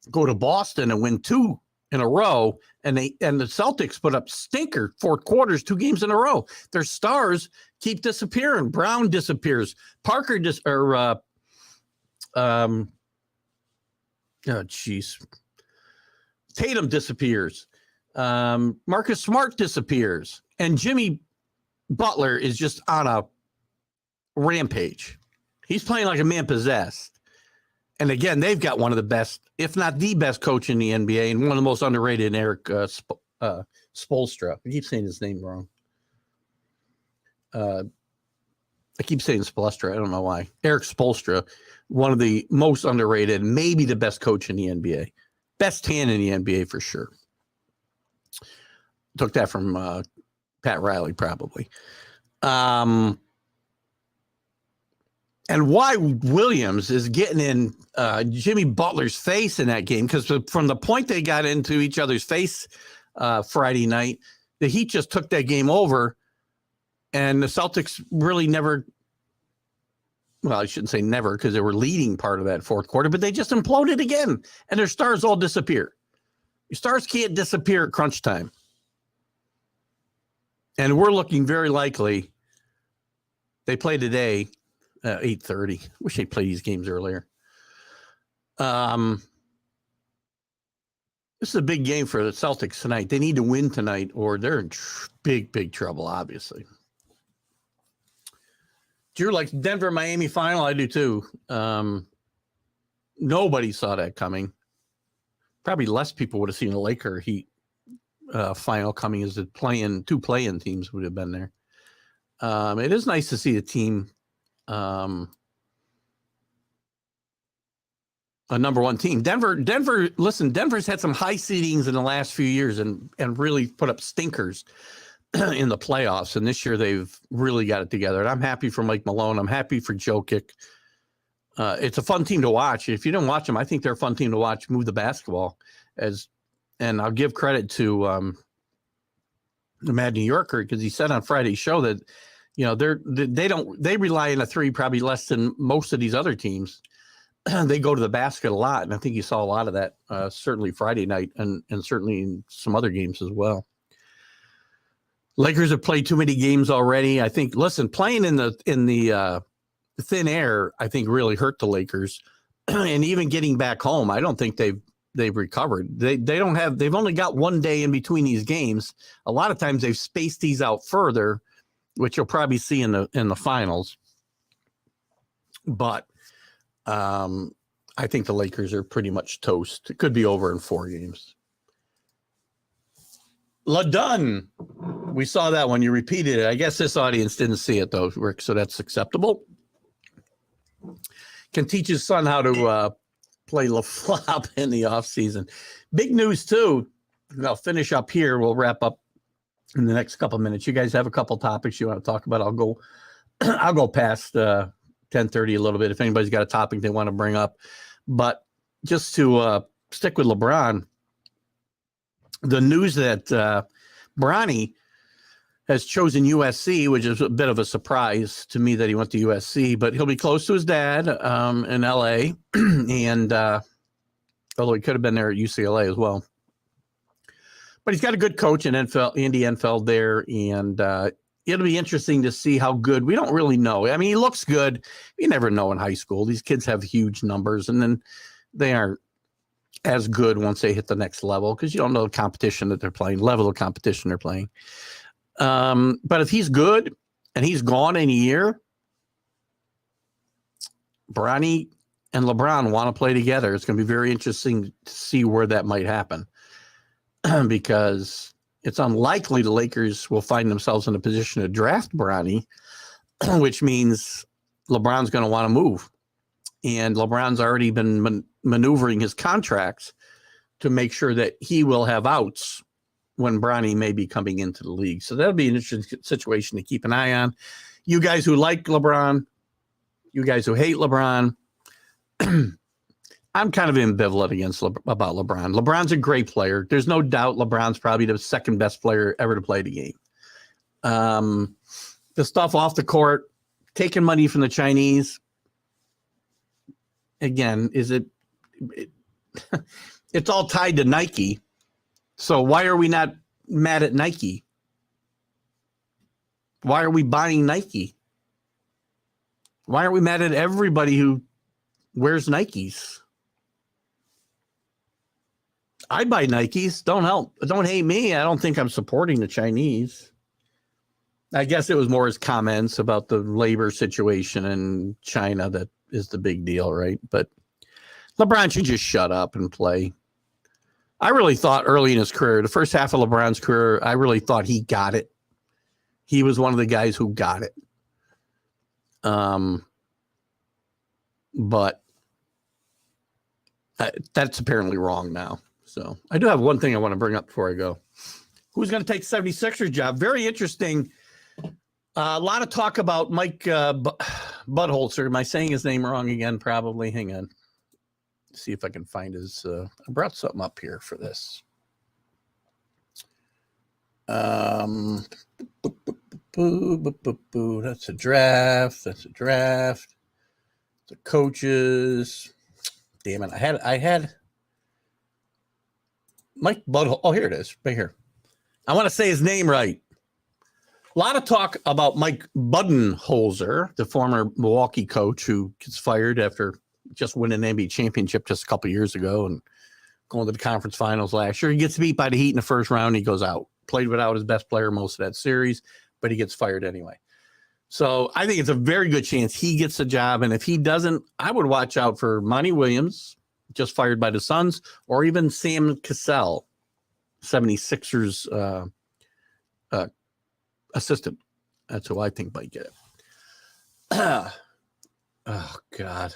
go to Boston and win 2 in a row, and the Celtics put up stinker 4 quarters, 2 games in a row. Their stars keep disappearing. Brown disappears. Parker Tatum disappears. Marcus Smart disappears. And Jimmy Butler is just on a rampage. He's playing like a man possessed. And again, they've got one of the best, if not the best coach in the NBA and one of the most underrated, Eric Spoelstra. I keep saying his name wrong. I keep saying Spoelstra. I don't know why. Eric Spoelstra, one of the most underrated, maybe the best coach in the NBA. Best hand in the NBA for sure. Took that from Pat Riley, probably. And why Williams is getting in Jimmy Butler's face in that game, because from the point they got into each other's face Friday night, the Heat just took that game over, and the Celtics really never, well, I shouldn't say never because they were leading part of that fourth quarter, but they just imploded again, and their stars all disappear. Your stars can't disappear at crunch time. And we're looking very likely, they play today, 8:30. Wish they'd play these games earlier. This is a big game for the Celtics tonight. They need to win tonight or they're in big trouble, obviously. Drew likes Denver-Miami final. I do too. Nobody saw that coming. Probably less people would have seen a Laker Heat final coming as the two play-in teams would have been there. It is nice to see the team a number one team. Denver, listen, Denver's had some high seedings in the last few years and really put up stinkers in the playoffs. And this year they've really got it together. And I'm happy for Mike Malone. I'm happy for Jokic. It's a fun team to watch. If you didn't watch them, I think they're a fun team to watch move the basketball. And I'll give credit to the Mad New Yorker, because he said on Friday's show that, you know, they rely on a three probably less than most of these other teams. They go to the basket a lot, and I think you saw a lot of that certainly Friday night and certainly in some other games as well. Lakers have played too many games already. I think, listen, playing in the thin air, I think really hurt the Lakers. And even getting back home, I don't think they've recovered. They've only got one day in between these games. A lot of times they've spaced these out further, which you'll probably see in the finals. But I think the Lakers are pretty much toast. It could be over in 4 games. LaDun. We saw that when you repeated it. I guess this audience didn't see it, though, Rick, so that's acceptable. Can teach his son how to play flop in the offseason. Big news, too. I'll finish up here. We'll wrap up in the next couple of minutes. You guys have a couple topics you want to talk about. I'll go past 10:30 a little bit if anybody's got a topic they want to bring up. But just to stick with LeBron, the news that Bronny has chosen USC, which is a bit of a surprise to me that he went to USC, but he'll be close to his dad in LA. And although he could have been there at UCLA as well. But he's got a good coach in Andy Enfield there, and it'll be interesting to see how good. We don't really know. I mean, he looks good. You never know in high school. These kids have huge numbers, and then they aren't as good once they hit the next level because you don't know the competition that they're playing, level of competition they're playing. But if he's good and he's gone in a year, Bronny and LeBron want to play together. It's going to be very interesting to see where that might happen. Because it's unlikely the Lakers will find themselves in a position to draft Bronny, which means LeBron's going to want to move. And LeBron's already been maneuvering his contracts to make sure that he will have outs when Bronny may be coming into the league. So that'll be an interesting situation to keep an eye on. You guys who like LeBron, you guys who hate LeBron, I'm kind of ambivalent about LeBron. LeBron's a great player. There's no doubt LeBron's probably the second best player ever to play the game. The stuff off the court, taking money from the Chinese, again, it's all tied to Nike. So why are we not mad at Nike? Why are we buying Nike? Why aren't we mad at everybody who wears Nikes? I buy Nikes. Don't hate me. I don't think I'm supporting the Chinese. I guess it was more his comments about the labor situation in China that is the big deal, right? But LeBron should just shut up and play. I really thought early in his career, the first half of LeBron's career, I really thought he got it. He was one of the guys who got it. But that's apparently wrong now. So I do have one thing I want to bring up before I go. Who's going to take 76ers job? Very interesting. A lot of talk about Mike Budenholzer. Am I saying his name wrong again? Probably. Hang on. See if I can find his. I brought something up here for this. That's a draft. That's a draft. The coaches. Damn it! I had Mike Budenholzer. Oh, here it is, right here. I want to say his name right. A lot of talk about Mike Budenholzer, the former Milwaukee coach who gets fired after just winning an NBA championship just a couple of years ago and going to the conference finals last year. He gets beat by the Heat in the first round. He goes out. Played without his best player most of that series, but he gets fired anyway. So I think it's a very good chance he gets the job. And if he doesn't, I would watch out for Monty Williams, just fired by the Suns, or even Sam Cassell, 76ers assistant. That's who I think might get it. Oh, God.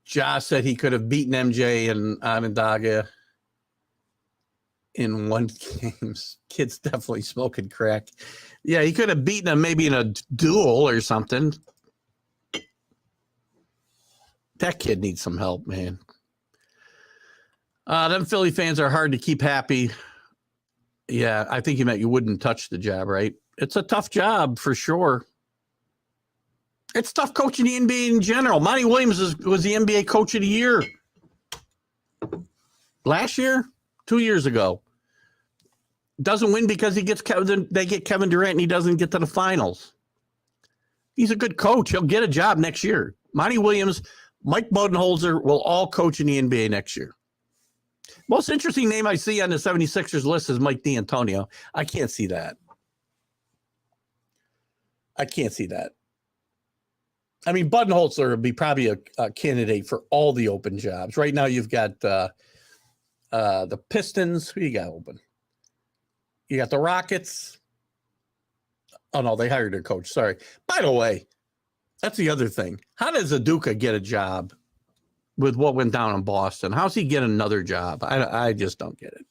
Ja said he could have beaten MJ and Onondaga in one game. Kid's definitely smoking crack. Yeah, he could have beaten him maybe in a duel or something. That kid needs some help, man. Them Philly fans are hard to keep happy. Yeah, I think you meant you wouldn't touch the job, right? It's a tough job for sure. It's tough coaching the NBA in general. Monty Williams was the NBA coach of the year. Last year? 2 years ago. Doesn't win because they get Kevin Durant and he doesn't get to the finals. He's a good coach. He'll get a job next year. Monty Williams, Mike Budenholzer will all coach in the NBA next year. Most interesting name I see on the 76ers list is Mike D'Antonio. I can't see that. I mean, Budenholzer would be probably a candidate for all the open jobs. Right now, you've got the Pistons. Who you got open? You got the Rockets. Oh, no, they hired their coach. Sorry. By the way, that's the other thing. How does Aduka get a job with what went down in Boston? How's he get another job? I just don't get it.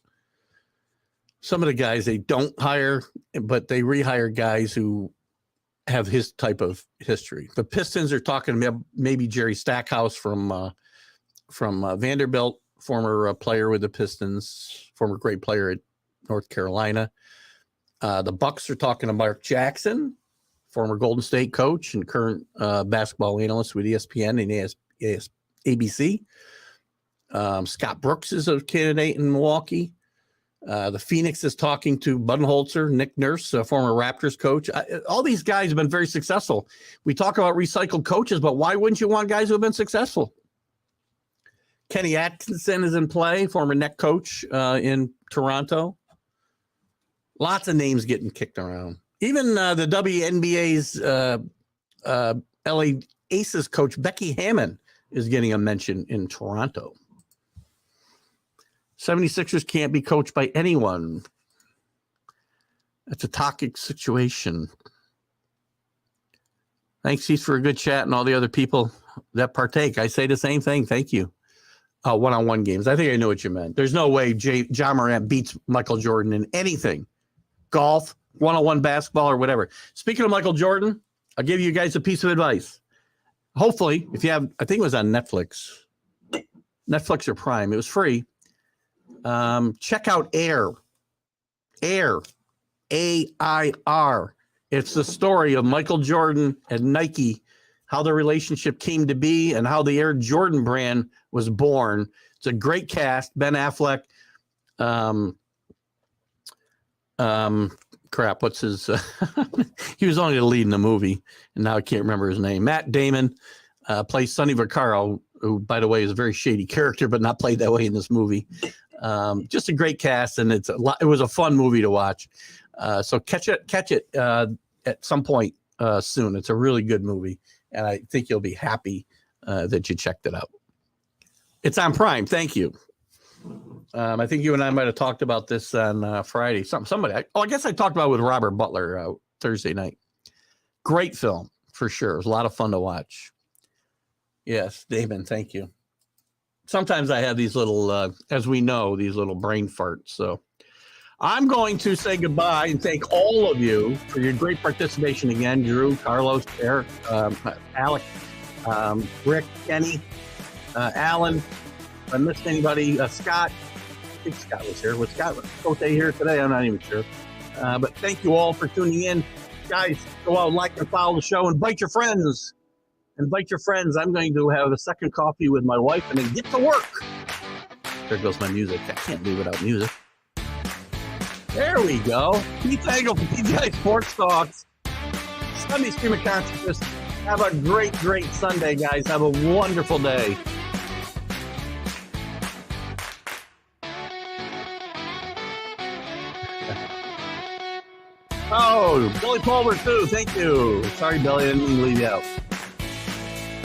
Some of the guys they don't hire, but they rehire guys who have his type of history. The Pistons are talking about maybe Jerry Stackhouse from Vanderbilt, former player with the Pistons, former great player at North Carolina. The Bucks are talking to Mark Jackson, former Golden State coach and current basketball analyst with ESPN and ABC. Scott Brooks is a candidate in Milwaukee. The Phoenix is talking to Budenholzer, Nick Nurse, a former Raptors coach. All these guys have been very successful. We talk about recycled coaches, but why wouldn't you want guys who have been successful? Kenny Atkinson is in play, former Net coach in Toronto. Lots of names getting kicked around. Even the WNBA's LA Aces coach, Becky Hammon, is getting a mention in Toronto. 76ers can't be coached by anyone. That's a toxic situation. Thanks, Heath, for a good chat and all the other people that partake. I say the same thing. Thank you. One-on-one games. I think I know what you meant. There's no way Ja Morant beats Michael Jordan in anything. Golf, one-on-one basketball, or whatever. Speaking of Michael Jordan, I'll give you guys a piece of advice. Hopefully, if you have, I think it was on Netflix or Prime. It was free. Check out Air, A-I-R. It's the story of Michael Jordan and Nike, how the relationship came to be and how the Air Jordan brand was born. It's a great cast. Ben Affleck. What's his? He was only the lead in the movie, and now I can't remember his name. Matt Damon plays Sonny Vaccaro, who, by the way, is a very shady character, but not played that way in this movie. Just a great cast, and it was a fun movie to watch. So catch it at some point soon. It's a really good movie, and I think you'll be happy that you checked it out. It's on Prime. Thank you. I think you and I might have talked about this on Friday. I guess I talked about it with Robert Butler Thursday night. Great film for sure. It was a lot of fun to watch. Yes, Damon, thank you. Sometimes I have these little, as we know, these little brain farts. So I'm going to say goodbye and thank all of you for your great participation again. Drew, Carlos, Eric, Alec, Rick, Kenny, Alan. If I missed anybody, Scott. I think Scott was here. Was Scott Cote here today? I'm not even sure. But thank you all for tuning in. Guys, go out, like and follow the show. Invite your friends. Invite your friends. I'm going to have a second coffee with my wife and then get to work. There goes my music. I can't do without music. There we go. Keith Angle from TGI Sports Talks. Sunday Stream of Consciousness. Have a great, great Sunday, guys. Have a wonderful day. Oh, Billy Pulver too. Thank you. Sorry, Billy, I didn't leave you out.